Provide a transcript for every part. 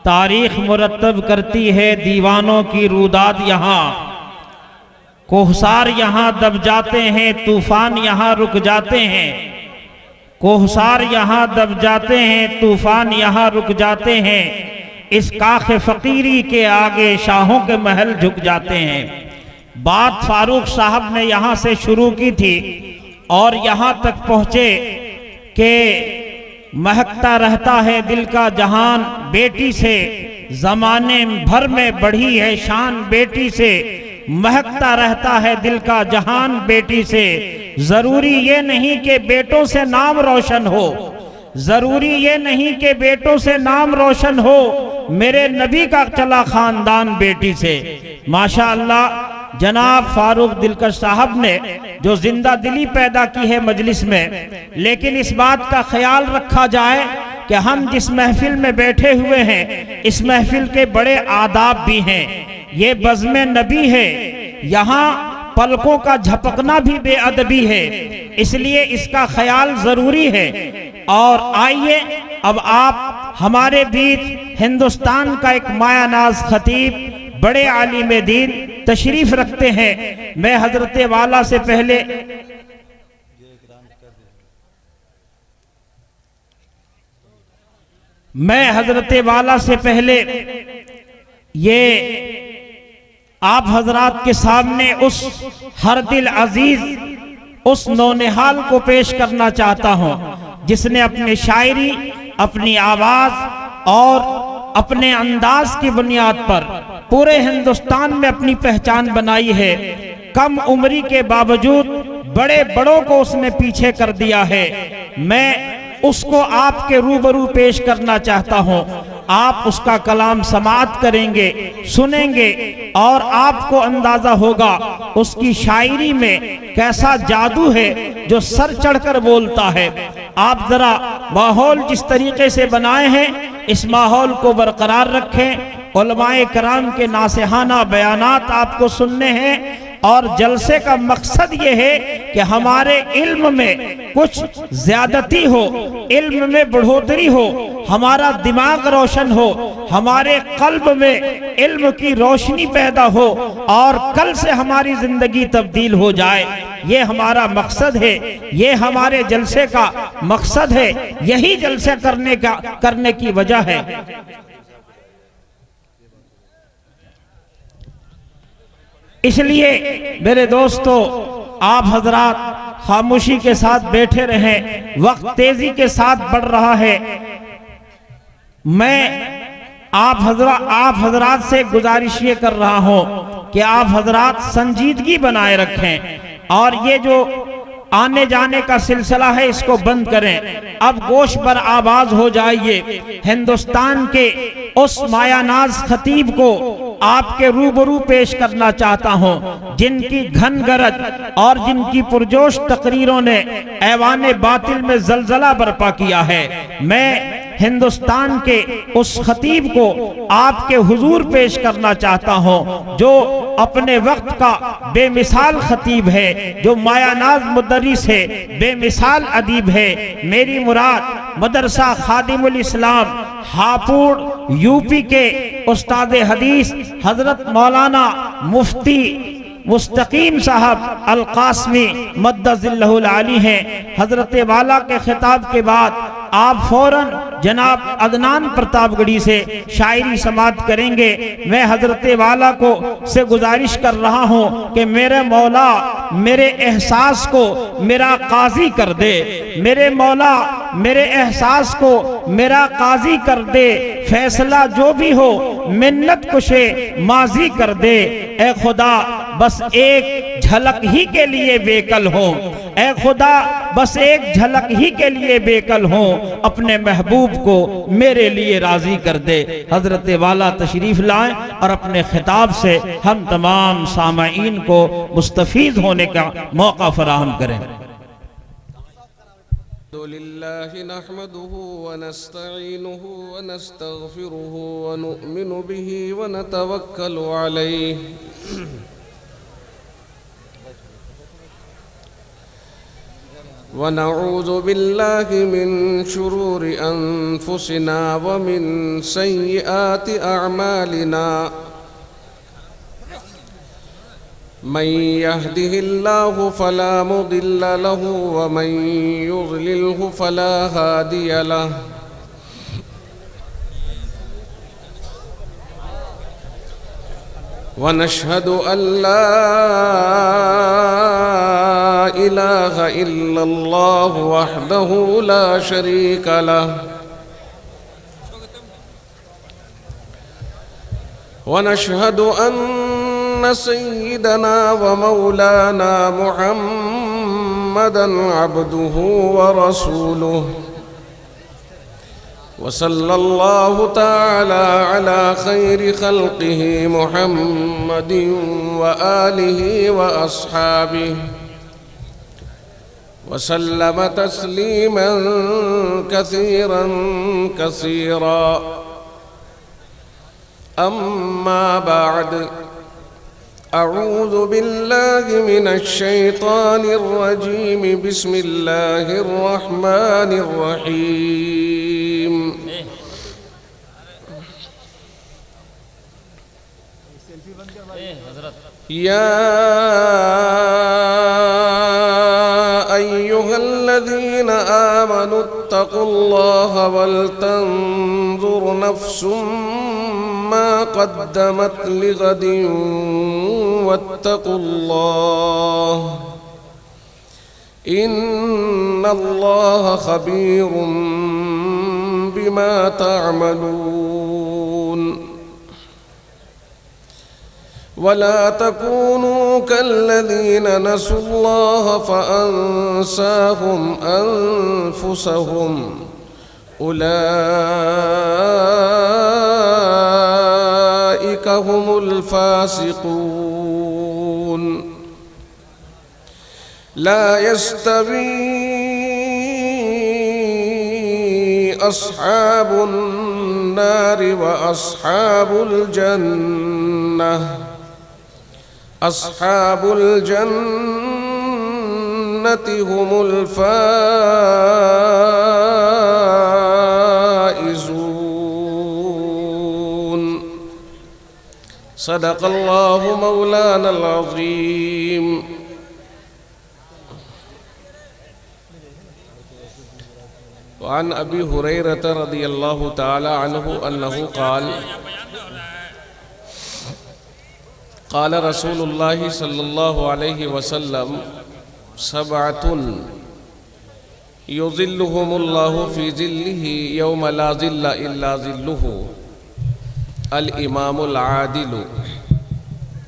تاریخ مرتب کرتی ہے دیوانوں کی روداد یہاں، کوہسار یہاں دب جاتے ہیں، طوفان یہاں رک جاتے ہیں، کوہسار یہاں دب جاتے ہیں، طوفان یہاں رک جاتے ہیں، اس کاخ فقیری کے آگے شاہوں کے محل جھک جاتے ہیں۔ بات فاروق صاحب نے یہاں سے شروع کی تھی اور یہاں تک پہنچے کہ مہکتا رہتا ہے دل کا جہان بیٹی سے، زمانے بھر میں بڑھی ہے شان بیٹی سے، مہکتا رہتا ہے دل کا جہان بیٹی سے۔ ضروری یہ نہیں کہ بیٹوں سے نام روشن ہو، ضروری یہ نہیں کہ بیٹوں سے نام روشن ہو، میرے نبی کا چلا خاندان بیٹی سے۔ ماشاءاللہ جناب فاروق دلکش صاحب نے جو زندہ دلی پیدا کی ہے مجلس میں، لیکن اس بات کا خیال رکھا جائے کہ ہم جس محفل میں بیٹھے ہوئے ہیں اس محفل کے بڑے آداب بھی ہیں۔ یہ بزم نبی ہے، یہاں پلکوں کا جھپکنا بھی بے ادبی ہے، اس لیے اس کا خیال ضروری ہے۔ اور آئیے اب آپ ہمارے بیچ ہندوستان کا ایک مایہ ناز خطیب، بڑے عالم دین تشریف رکھتے ہیں۔ میں حضرت والا سے پہلے یہ آپ حضرات کے سامنے اس ہر دل عزیز، اس نونہال کو پیش کرنا چاہتا ہوں جس نے اپنی شاعری، اپنی آواز اور اپنے انداز کی بنیاد پر پورے ہندوستان میں اپنی پہچان بنائی ہے۔ کم عمری کے باوجود بڑے بڑوں کو اس نے پیچھے کر دیا ہے۔ میں اس کو آپ کے روبرو پیش کرنا چاہتا ہوں، آپ اس کا کلام سماعت کریں گے، سنیں گے اور آپ کو اندازہ ہوگا اس کی شاعری میں کیسا جادو ہے جو سر چڑھ کر بولتا ہے۔ آپ ذرا ماحول جس طریقے سے بنائے ہیں اس ماحول کو برقرار رکھیں۔ علماء کرام کے ناصحانہ بیانات آپ کو سننے ہیں اور جلسے کا مقصد یہ ہے کہ ہمارے علم میں کچھ زیادتی ہو، علم میں بڑھوتری ہو، ہمارا دماغ روشن ہو، ہمارے قلب میں علم کی روشنی پیدا ہو اور کل سے ہماری زندگی تبدیل ہو جائے۔ یہ ہمارا مقصد ہے، یہ ہمارے جلسے کا مقصد ہے، یہی جلسے کرنے کی وجہ ہے۔ اس لیے میرے دوستو آپ حضرات خاموشی کے ساتھ بیٹھے رہیں، وقت تیزی کے ساتھ بڑھ رہا ہے۔ میں آپ حضرات سے گزارش یہ کر رہا ہوں کہ آپ حضرات سنجیدگی بنائے رکھیں اور یہ جو آنے جانے کا سلسلہ ہے اس کو بند کریں۔ اب گوش پر آواز ہو جائیے۔ ہندوستان کے اس مایہ ناز خطیب کو آپ کے روبرو پیش کرنا چاہتا ہوں جن کی گھن گرج اور جن کی پرجوش تقریروں نے ایوان باطل میں زلزلہ برپا کیا ہے۔ میں ہندوستان کے اس خطیب کو آپ کے حضور پیش کرنا چاہتا ہوں جو اپنے وقت کا بے مثال خطیب ہے، جو مایہ ناز مدرس ہے، بے مثال ادیب ہے۔ میری مراد مدرسہ خادم الاسلام ہاپوڑ یو پی کے استاد حدیث حضرت مولانا مفتی مستقیم صاحب القاسمی مدد ذلہ العالی ہیں۔ حضرت والا کے خطاب کے بعد آپ فوراً جناب عدنان پرتاپ گڑھی سے شاعری سماعت کریں گے۔ میں حضرت والا کو سے گزارش کر رہا ہوں کہ میرے مولا میرے احساس کو میرا قاضی کر دے، میرے مولا میرے احساس کو میرا قاضی کر دے، فیصلہ جو بھی ہو منت کشے ماضی کر دے۔ اے خدا بس ایک جھلک ہی کے لیے بیکل ہوں، اے خدا بس ایک جھلک ہی کے لیے بیکل ہوں، اپنے محبوب کو میرے لیے راضی کر دے۔ حضرت والا تشریف لائیں اور اپنے خطاب سے ہم تمام سامعین کو مستفید ہونے کا موقع فراہم کریں۔ لله نحمده ونستعينه ونستغفره ونؤمن به ونتوكل عليه ونعوذ بالله من شرور أنفسنا ومن سيئات أعمالنا من يهده الله فلا مضل له ومن يضلله فلا هادي له ونشهد أن لا إله إلا الله وحده لا شريك له ونشهد أن سيدنا ومولانا محمدًا عبده ورسوله وصلى الله تعالى على خير خلقه محمد وآله وأصحابه وسلم تسليما كثيرا كثيرا أما بعد أعوذ بالله من الشيطان الرجيم بسم الله الرحمن الرحيم يا أيها الذين آمنوا اتقوا الله ولتنظر نفس ما قدمت لغد واتقوا الله إن الله خبير بما تعملون ولا تكونوا كالذين نسوا الله فأنساهم أنفسهم أولئك هم الفاسقون لا يستوي أصحاب النار وأصحاب الجنة أصحاب الجنة هم الفائزون صدق الله مولانا العظيم وعن أبي هريرة رضي الله تعالى عنه أنه قال قال رسول الله صلى الله عليه وسلم سبعة يظلهم الله في ظله يوم لا ظل إلا ظله الإمام العادل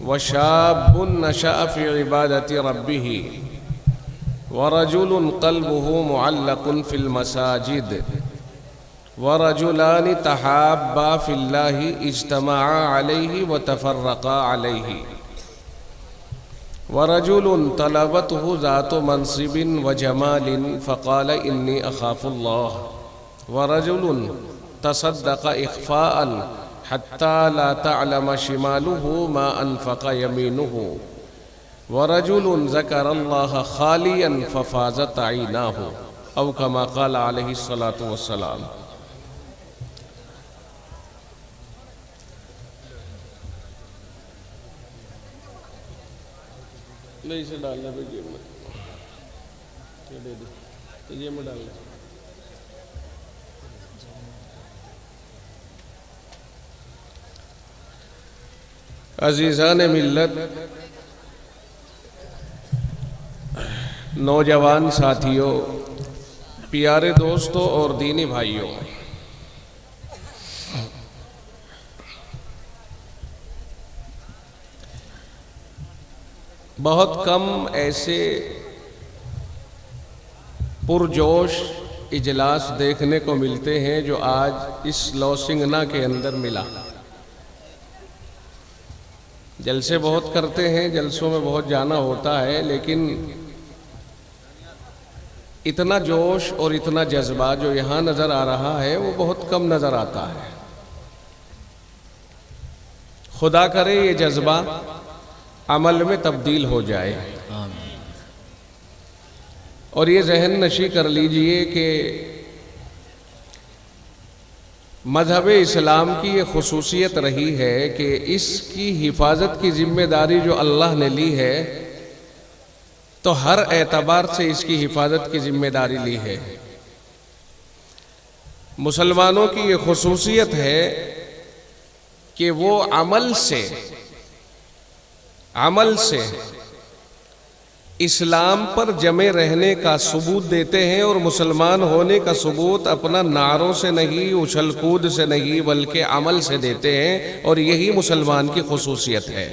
وشاب نشأ في عبادة ربه ورجل قلبه معلق في المساجد ورجلان تحابا في الله اجتمعا عليه وتفرقا عليه ورجل طلبته ذات منصب وجمال فقال إني أخاف الله ورجل تصدق إخفاء حتى لا تعلم شماله ما أنفق يمينه ورجل ذكر الله خاليا ففازت عيناه أو كما قال عليه الصلاة والسلام نہیں اسے ڈالنا پہ جیب میں یہ دے دو جیب میں ڈالنا عزیزان ملت نوجوان ساتھیوں پیارے دوستوں اور دینی بھائیوں بہت کم ایسے پرجوش اجلاس دیکھنے کو ملتے ہیں جو آج اس لوسنگنا کے اندر ملا. جلسے بہت کرتے ہیں, جلسوں میں بہت جانا ہوتا ہے, لیکن اتنا جوش اور اتنا جذبہ جو یہاں نظر آ رہا ہے وہ بہت کم نظر آتا ہے. خدا کرے یہ جذبہ عمل میں تبدیل ہو جائے. اور یہ ذہن نشی کر لیجئے کہ مذہب اسلام کی یہ خصوصیت رہی ہے کہ اس کی حفاظت کی ذمہ داری جو اللہ نے لی ہے تو ہر اعتبار سے اس کی حفاظت کی ذمہ داری لی ہے۔ مسلمانوں کی یہ خصوصیت ہے کہ وہ عمل سے اسلام پر جمے رہنے کا ثبوت دیتے ہیں، اور مسلمان ہونے کا ثبوت اپنا نعروں سے نہیں، اچھل کود سے نہیں، بلکہ عمل سے دیتے ہیں، اور یہی مسلمان کی خصوصیت ہے۔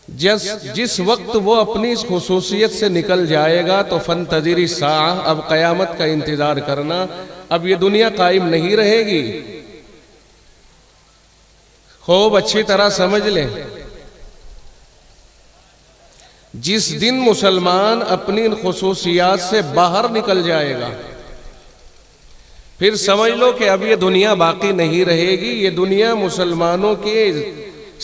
جس وقت وہ اپنی اس خصوصیت سے نکل جائے گا تو فانتظر الساعہ، اب قیامت کا انتظار کرنا، اب یہ دنیا قائم نہیں رہے گی۔ خوب اچھی طرح سمجھ لیں، جس دن مسلمان اپنی ان خصوصیات سے باہر نکل جائے گا، پھر سمجھ لو کہ اب یہ دنیا باقی نہیں رہے گی، یہ دنیا مسلمانوں کے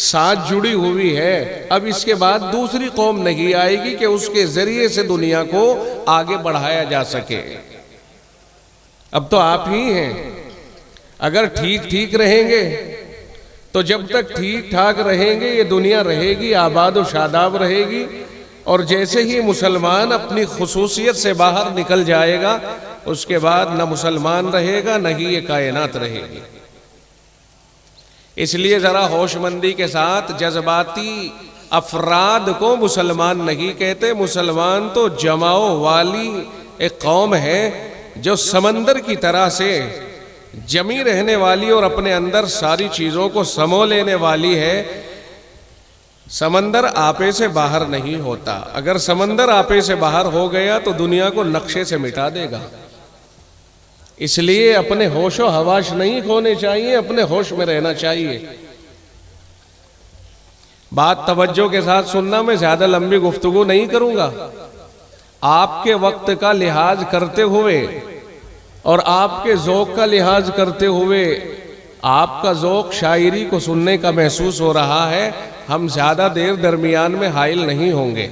ساتھ جڑی ہوئی ہے، اب اس کے بعد دوسری قوم نہیں آئے گی کہ اس کے ذریعے سے دنیا کو آگے بڑھایا جا سکے۔ اب تو آپ ہی ہیں، اگر ٹھیک رہیں گے تو جب تک ٹھیک ٹھاک رہیں گے یہ دنیا رہے گی، آباد و شاداب رہے گی، اور جیسے ہی مسلمان اپنی خصوصیت سے باہر نکل جائے گا اس کے بعد نہ مسلمان رہے گا نہ ہی یہ کائنات رہے گی۔ اس لیے ذرا ہوش مندی کے ساتھ، جذباتی افراد کو مسلمان نہیں کہتے، مسلمان تو جماؤ والی ایک قوم ہے جو سمندر کی طرح سے جمی رہنے والی اور اپنے اندر ساری چیزوں کو سمو لینے والی ہے۔ سمندر آپے سے باہر نہیں ہوتا، اگر سمندر آپے سے باہر ہو گیا تو دنیا کو نقشے سے مٹا دے گا۔ اس لیے اپنے ہوش و حواس نہیں کھونے چاہیے، اپنے ہوش میں رہنا چاہیے۔ بات توجہ کے ساتھ سننا، میں زیادہ لمبی گفتگو نہیں کروں گا۔ آپ کے وقت کا لحاظ کرتے ہوئے اور آپ کے ذوق کا لحاظ کرتے ہوئے، آپ کا ذوق شاعری کو سننے کا محسوس ہو رہا ہے، ہم زیادہ دیر درمیان میں حائل نہیں ہوں گے۔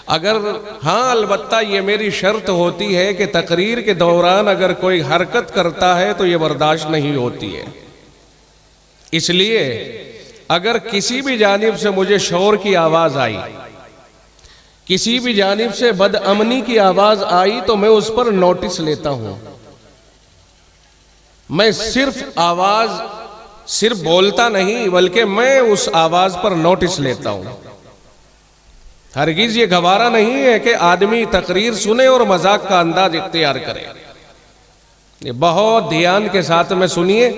اگر ہاں البتہ یہ میری شرط ہوتی ہے کہ تقریر کے دوران اگر کوئی حرکت کرتا ہے تو یہ برداشت نہیں ہوتی ہے۔ اس لیے اگر کسی بھی جانب سے مجھے شور کی آواز آئی، کسی بھی جانب سے بد امنی کی آواز آئی تو میں اس پر نوٹس لیتا ہوں۔ میں صرف بولتا نہیں بلکہ میں اس آواز پر نوٹس لیتا ہوں۔ ہرگز یہ گوارا نہیں ہے کہ آدمی تقریر سنے اور مذاق کا انداز اختیار کرے۔ یہ بہت دھیان کے ساتھ میں سنیے،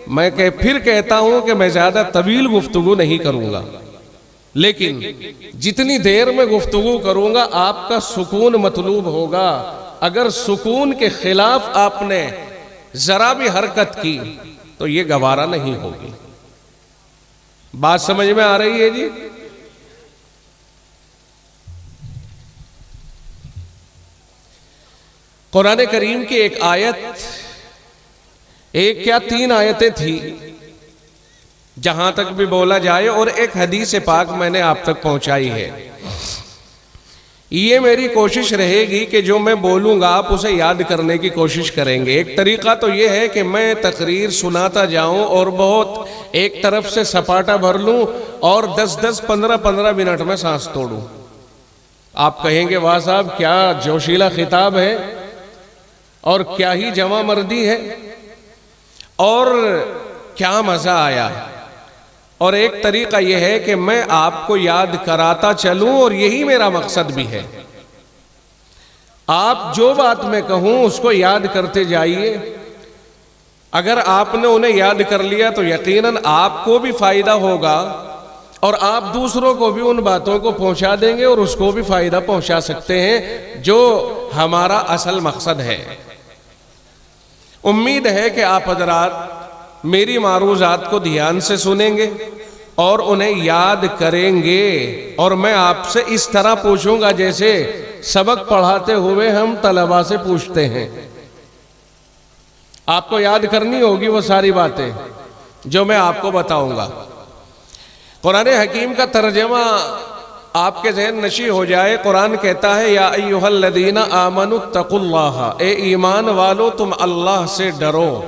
میں پھر کہتا ہوں کہ میں زیادہ طویل گفتگو نہیں کروں گا، لیکن جتنی دیر میں گفتگو کروں گا آپ کا سکون مطلوب ہوگا۔ اگر سکون کے خلاف آپ نے ذرا بھی حرکت کی تو یہ گوارا نہیں ہوگی۔ بات سمجھ میں آ رہی ہے جی؟ قرآن کریم کی ایک آیت، ایک کیا 3 آیتیں تھی جہاں تک بھی بولا جائے، اور ایک حدیث پاک میں نے آپ تک پہنچائی ہے۔ یہ میری کوشش رہے گی کہ جو میں بولوں گا آپ اسے یاد کرنے کی کوشش کریں گے۔ ایک طریقہ تو یہ ہے کہ میں تقریر سناتا جاؤں اور بہت ایک طرف سے سپاٹا بھر لوں اور 10-10 15-15 منٹ میں سانس توڑوں۔ آپ کہیں گے واہ صاحب کیا جوشیلا خطاب ہے اور کیا ہی جمع مردی ہے اور کیا مزہ آیا۔ اور ایک طریقہ یہ ہے کہ میں آپ کو یاد کراتا چلوں، اور یہی میرا مقصد بھی ہے۔ آپ جو بات میں کہوں اس کو یاد کرتے جائیے۔ اگر آپ نے انہیں یاد کر لیا تو یقیناً آپ کو بھی فائدہ ہوگا، اور آپ دوسروں کو بھی ان باتوں کو پہنچا دیں گے اور اس کو بھی فائدہ پہنچا سکتے ہیں، جو ہمارا اصل مقصد ہے۔ امید ہے کہ آپ حضرات میری معروضات کو دھیان سے سنیں گے اور انہیں یاد کریں گے، اور میں آپ سے اس طرح پوچھوں گا جیسے سبق پڑھاتے ہوئے ہم طلباء سے پوچھتے ہیں۔ آپ کو یاد کرنی ہوگی وہ ساری باتیں جو میں آپ کو بتاؤں گا۔ قرآن حکیم کا ترجمہ آپ کے ذہن نشی ہو جائے، قرآن کہتا ہے یا ایھا الذین آمنوا اتقوا اللہ، اے ایمان والو تم اللہ سے ڈرو،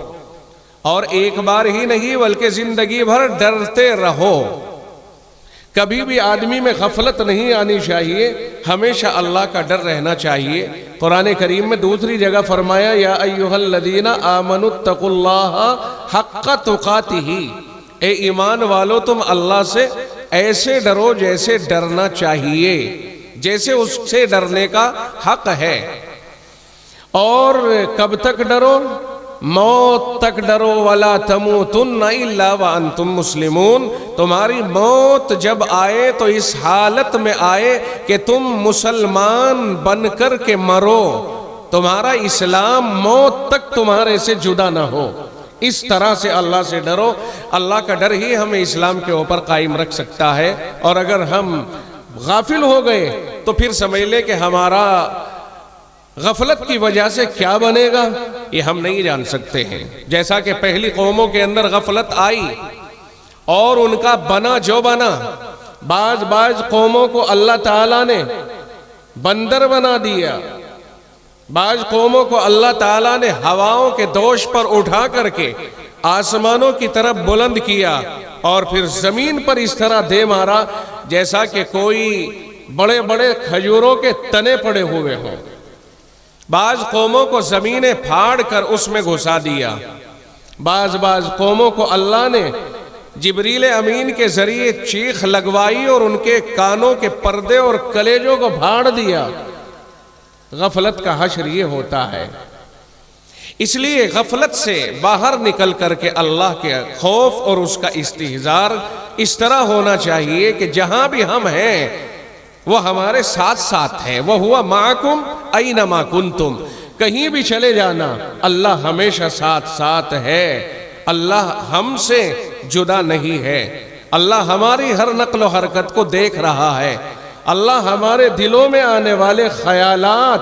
اور ایک بار ہی نہیں بلکہ زندگی بھر ڈرتے رہو۔ کبھی بھی آدمی میں غفلت نہیں آنی چاہیے، ہمیشہ اللہ کا ڈر رہنا چاہیے۔ قرآن کریم میں دوسری جگہ فرمایا یا ایھا الذین آمنوا اتقوا اللہ حق تقاتہ، اے ایمان والو تم اللہ سے ایسے ڈرو جیسے ڈرنا چاہیے، جیسے اس سے ڈرنے کا حق ہے۔ اور کب تک ڈرو؟ موت تک ڈرو، وَلَا تَمُوتُنَّ إِلَّا وَأَنْتُمْ مُسْلِمُونَ۔ تمہاری موت جب آئے تو اس حالت میں آئے کہ تم مسلمان بن کر کے مرو، تمہارا اسلام موت تک تمہارے سے جدا نہ ہو۔ اس طرح سے اللہ سے ڈرو۔ اللہ کا ڈر ہی ہمیں اسلام کے اوپر قائم رکھ سکتا ہے، اور اگر ہم غافل ہو گئے تو پھر سمجھ لے کہ ہمارا غفلت کی وجہ سے کیا بنے گا یہ ہم نہیں جان سکتے ہیں۔ جیسا کہ پہلی قوموں کے اندر غفلت آئی اور ان کا بنا جو بنا، بعض قوموں کو اللہ تعالیٰ نے بندر بنا دیا، بعض قوموں کو اللہ تعالیٰ نے ہواؤں کے دوش پر اٹھا کر کے آسمانوں کی طرف بلند کیا، اور پھر زمین پر اس طرح دے مارا جیسا کہ کوئی بڑے بڑے کھجوروں کے تنے پڑے ہوئے ہوں۔ بعض قوموں کو زمینیں پھاڑ کر اس میں گھسا دیا، بعض قوموں کو اللہ نے جبریل امین کے ذریعے چیخ لگوائی اور ان کے کانوں کے پردے اور کلیجوں کو پھاڑ دیا۔ غفلت کا حشر یہ ہوتا ہے۔ اس لیے غفلت سے باہر نکل کر کے اللہ کے خوف اور اس کا استحضار اس طرح ہونا چاہیے کہ جہاں بھی ہم ہیں وہ ہمارے ساتھ ساتھ ہے۔ وَهُوَ مَعَكُمْ أَيْنَمَا كُنْتُمْ، کہیں بھی چلے جانا اللہ ہمیشہ ساتھ ساتھ ہے۔ اللہ ہم سے جدا نہیں ہے، اللہ ہماری ہر نقل و حرکت کو دیکھ رہا ہے، اللہ ہمارے دلوں میں آنے والے خیالات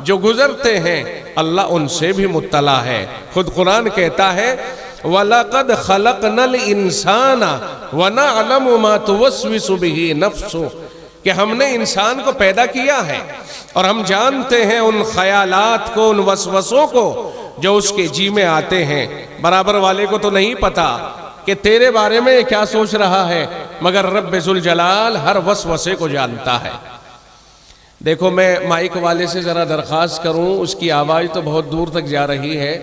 جو گزرتے ہیں اللہ ان سے بھی مطلع ہے۔ خود قرآن کہتا ہے وَلَقَدْ خَلَقْنَا الْإِنسَانَ وَنَعْلَمُ مَا تُوَسْوِسُ بِهِ نَفْسُهُ، کہ ہم نے انسان کو پیدا کیا ہے اور ہم جانتے ہیں ان خیالات کو، ان وسوسوں کو جو اس کے جی میں آتے ہیں۔ برابر والے کو تو نہیں پتا کہ تیرے بارے میں کیا سوچ رہا ہے، مگر رب ذوالجلال ہر وسوسے کو جانتا ہے۔ دیکھو میں مائک والے سے ذرا درخواست کروں، اس کی آواز تو بہت دور تک جا رہی ہے،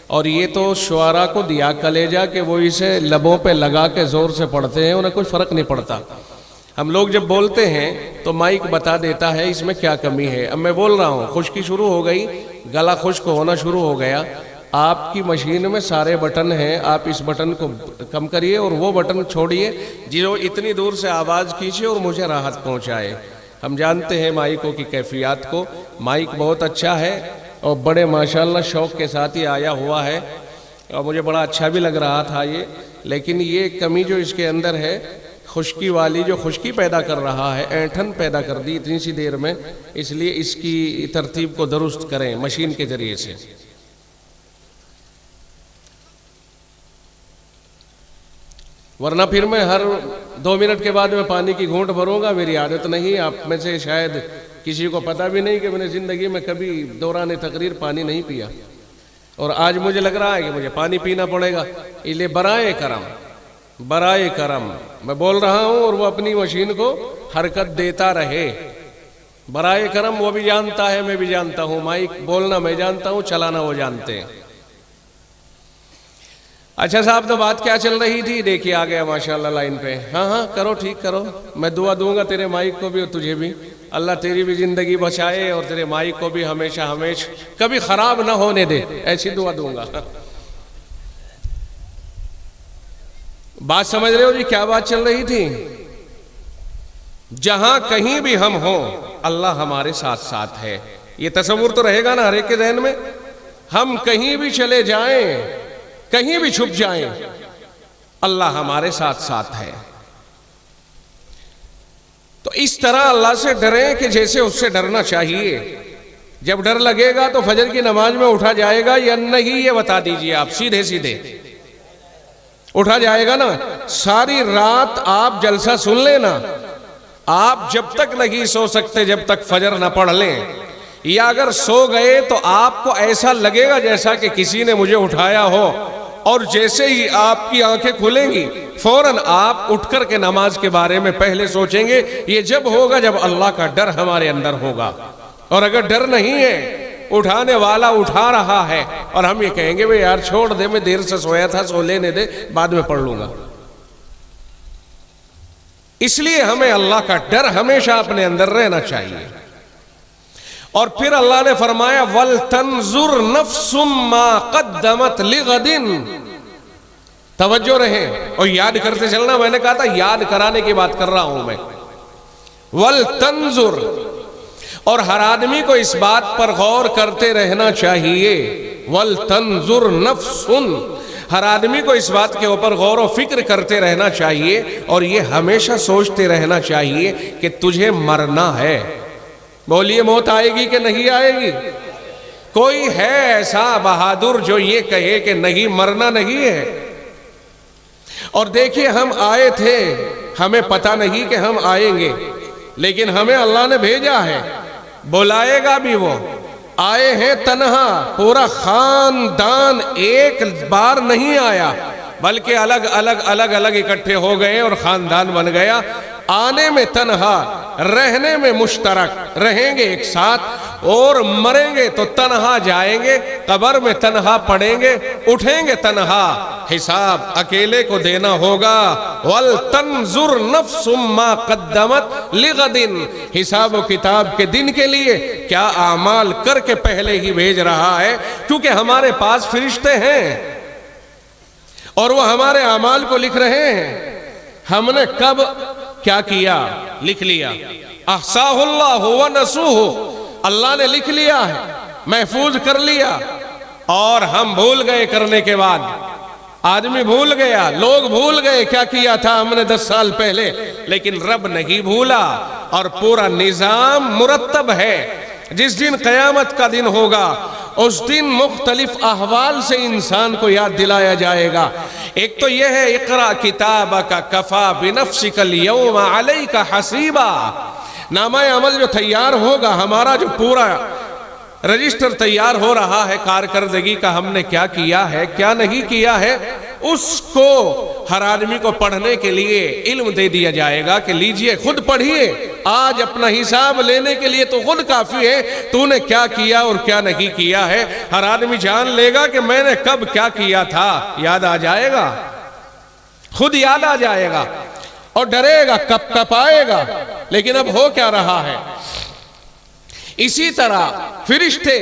اور یہ تو شعراء کو دیا کلیجہ کہ وہ اسے لبوں پہ لگا کے زور سے پڑھتے ہیں، انہیں کوئی فرق نہیں پڑتا۔ ہم لوگ جب بولتے ہیں تو مائک بتا دیتا ہے اس میں کیا کمی ہے۔ اب میں بول رہا ہوں، خشکی شروع ہو گئی، گلا خشک ہونا شروع ہو گیا، آپ کی مشین میں سارے بٹن ہیں، آپ اس بٹن کو کم کریے اور وہ بٹن چھوڑیے جو اتنی دور سے آواز کھینچے اور مجھے راحت پہنچائے۔ ہم جانتے ہیں مائکوں کی کیفیات کو، مائک بہت اچھا ہے اور بڑے ماشاءاللہ شوق کے ساتھ ہی آیا ہوا ہے، اور مجھے بڑا اچھا بھی لگ رہا تھا یہ، لیکن یہ کمی جو اس کے اندر ہے، خشکی والی جو خشکی پیدا کر رہا ہے، اینٹھن پیدا کر دی اتنی سی دیر میں، اس لیے اس کی ترتیب کو درست کریں مشین کے ذریعے سے۔ ورنہ پھر میں ہر 2 منٹ کے بعد میں پانی کی گھونٹ بھروں گا، میری عادت نہیں۔ آپ میں سے شاید کسی کو پتہ بھی نہیں کہ میں نے زندگی میں کبھی دوران تقریر پانی نہیں پیا، اور آج مجھے لگ رہا ہے کہ مجھے پانی پینا پڑے گا۔ اس لیے برائے کرم میں بول رہا ہوں اور وہ اپنی مشین کو حرکت دیتا رہے۔ برائے کرم وہ بھی جانتا ہے، میں بھی جانتا ہوں، مائک بولنا میں جانتا ہوں، چلانا وہ جانتے ہیں۔ اچھا صاحب، تو بات کیا چل رہی تھی؟ دیکھیے آ گیا ماشاءاللہ لائن پہ۔ ہاں کرو، ٹھیک کرو، میں دعا دوں گا تیرے مائک کو بھی اور تجھے بھی، اللہ تیری بھی زندگی بچائے اور تیرے مائک کو بھی ہمیشہ کبھی خراب نہ ہونے دے، ایسی دعا دوں گا۔ بات سمجھ رہے ہو جی کیا بات چل رہی تھی؟ جہاں کہیں بھی ہم ہوں اللہ ہمارے ساتھ ساتھ ہے، یہ تصور تو رہے گا نا ہر ایک کے ذہن میں۔ ہم کہیں بھی چلے جائیں، کہیں بھی چھپ جائیں، اللہ ہمارے ساتھ ساتھ ہے۔ تو اس طرح اللہ سے ڈریں کہ جیسے اس سے ڈرنا چاہیے۔ جب ڈر لگے گا تو فجر کی نماز میں اٹھا جائے گا یا نہیں، یہ بتا دیجئے آپ، سیدھے اٹھا جائے گا نا؟ ساری رات آپ جلسہ سن لینا، آپ جب تک نہیں سو سکتے جب تک فجر نہ پڑھ لیں، یا اگر سو گئے تو آپ کو ایسا لگے گا جیسا کہ کسی نے مجھے اٹھایا ہو، اور جیسے ہی آپ کی آنکھیں کھلیں گی فوراً آپ اٹھ کر کے نماز کے بارے میں پہلے سوچیں گے۔ یہ جب ہوگا جب اللہ کا ڈر ہمارے اندر ہوگا، اور اگر ڈر نہیں ہے، اٹھانے والا اٹھا رہا ہے اور ہم یہ کہیں گے بھئی یار چھوڑ دے، میں دیر سے سویا تھا، سو لینے دے، بعد میں پڑھ لوں گا۔ اس لیے ہمیں اللہ کا ڈر ہمیشہ اپنے اندر رہنا چاہیے۔ اور پھر اللہ نے فرمایا وَلْتَنْظُرْ نَفْسٌ مَّا قَدَّمَتْ لِغَدٍ۔ توجہ رہیں اور یاد کرتے چلنا، میں نے کہا تھا یاد کرانے کی بات کر رہا ہوں میں۔ وَلْتَنْظُرْ، اور ہر آدمی کو اس بات پر غور کرتے رہنا چاہیے۔ وَلْتَنْظُرْ نَفْسٌ، ہر آدمی کو اس بات کے اوپر غور و فکر کرتے رہنا چاہیے، اور یہ ہمیشہ سوچتے رہنا چاہیے کہ تجھے مرنا ہے۔ بولیے موت آئے گی کہ نہیں آئے گی؟ کوئی ہے ایسا بہادر جو یہ کہے کہ نہیں مرنا نہیں ہے؟ اور دیکھیے ہم آئے تھے، ہمیں پتہ نہیں کہ ہم آئیں گے، لیکن ہمیں اللہ نے بھیجا ہے، بلائے گا بھی وہ۔ آئے ہیں تنہا، پورا خاندان ایک بار نہیں آیا، بلکہ الگ الگ اکٹھے ہو گئے اور خاندان بن گیا۔ آنے میں تنہا، رہنے میں مشترک، رہیں گے ایک ساتھ، اور مریں گے تو تنہا جائیں گے، قبر میں تنہا پڑیں گے، اٹھیں گے تنہا، حساب اکیلے کو دینا ہوگا۔ وَلْتَنْظُرْ نَفْسٌ مَّا قَدَّمَتْ لِغَدٍ، حساب و کتاب کے دن کے لیے کیا اعمال کر کے پہلے ہی بھیج رہا ہے، کیونکہ ہمارے پاس فرشتے ہیں اور وہ ہمارے اعمال کو لکھ رہے ہیں۔ ہم نے کب کیا کیا لکھ لیا، احصاہ اللہ ونسوہ، اللہ نے لکھ لیا ہے، محفوظ کر لیا، اور ہم بھول گئے کرنے کے بعد۔ آدمی بھول گیا، لوگ بھول گئے کیا کیا تھا ہم نے 10 سال پہلے، لیکن رب نہیں بھولا، اور پورا نظام مرتب ہے۔ جس دن قیامت کا دن ہوگا اس دن مختلف احوال سے انسان کو یاد دلایا جائے گا۔ ایک تو یہ ہے اقرا کتابک کفا بنفسک اليوم علیک حسیبا، نامہ عمل جو تیار ہوگا، ہمارا جو پورا رجسٹر تیار ہو رہا ہے کارکردگی کا، ہم نے کیا کیا ہے کیا نہیں کیا ہے، اس کو ہر آدمی کو پڑھنے کے لیے علم دے دیا جائے گا کہ لیجئے خود پڑھیے، آج اپنا حساب لینے کے لیے تو خود کافی ہے، تو نے کیا کیا اور کیا نہیں کیا ہے۔ ہر آدمی جان لے گا کہ میں نے کب کیا کیا تھا، یاد آ جائے گا، خود یاد آ جائے گا، اور ڈرے گا کب کب آئے گا۔ لیکن اب ہو کیا رہا ہے، اسی طرح فرشتے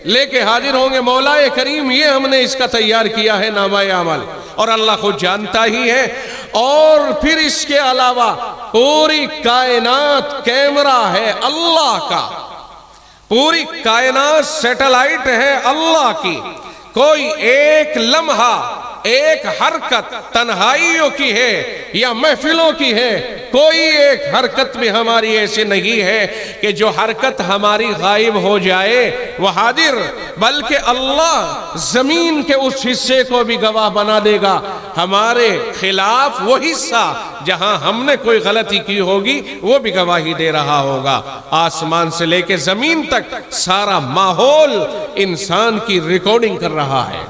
لے کے حاضر ہوں گے، مولا کریم یہ ہم نے اس کا تیار کیا ہے نامہ عمل، اور اللہ خود جانتا ہی ہے۔ اور پھر اس کے علاوہ پوری کائنات کیمرہ ہے اللہ کا، پوری کائنات سیٹلائٹ ہے اللہ کی، کوئی ایک لمحہ، ایک حرکت تنہائیوں کی ہے یا محفلوں کی ہے، کوئی ایک حرکت بھی ہماری ایسی نہیں ہے کہ جو حرکت ہماری غائب ہو جائے وہ حاضر، بلکہ اللہ زمین کے اس حصے کو بھی گواہ بنا دے گا ہمارے خلاف، وہ حصہ جہاں ہم نے کوئی غلطی کی ہوگی وہ بھی گواہی دے رہا ہوگا۔ آسمان سے لے کے زمین تک سارا ماحول انسان کی ریکارڈنگ کر رہا ہے۔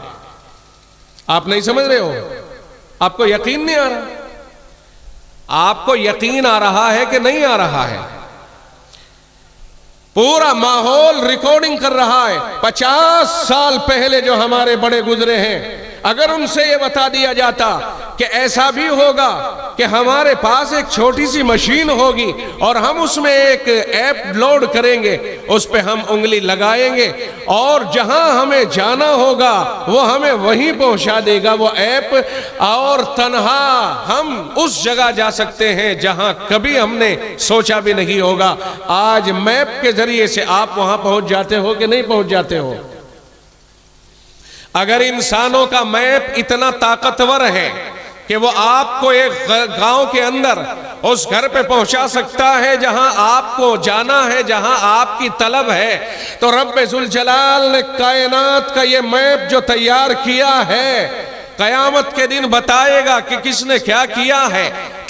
آپ نہیں سمجھ رہے ہو؟ آپ کو یقین نہیں آ رہا؟ آپ کو یقین آ رہا ہے کہ نہیں آ رہا ہے؟ پورا ماحول ریکارڈنگ کر رہا ہے۔ 50 سال پہلے جو ہمارے بڑے گزرے ہیں، اگر ان سے یہ بتا دیا جاتا کہ ایسا بھی ہوگا کہ ہمارے پاس ایک چھوٹی سی مشین ہوگی اور ہم اس میں ایک ایپ لوڈ کریں گے، اس پہ ہم انگلی لگائیں گے اور جہاں ہمیں جانا ہوگا وہ ہمیں وہیں پہنچا دے گا وہ ایپ، اور تنہا ہم اس جگہ جا سکتے ہیں جہاں کبھی ہم نے سوچا بھی نہیں ہوگا۔ آج میپ کے ذریعے سے آپ وہاں پہنچ جاتے ہو کہ نہیں پہنچ جاتے ہو؟ اگر انسانوں کا میپ اتنا طاقتور ہے کہ وہ آپ کو ایک گاؤں کے اندر اس گھر پہ پہنچا سکتا ہے جہاں آپ کو جانا ہے، جہاں آپ کی طلب ہے، تو رب ذوالجلال نے کائنات کا یہ میپ جو تیار کیا ہے، قیامت کے دن بتائے گا کہ کس نے کیا کیا ہے۔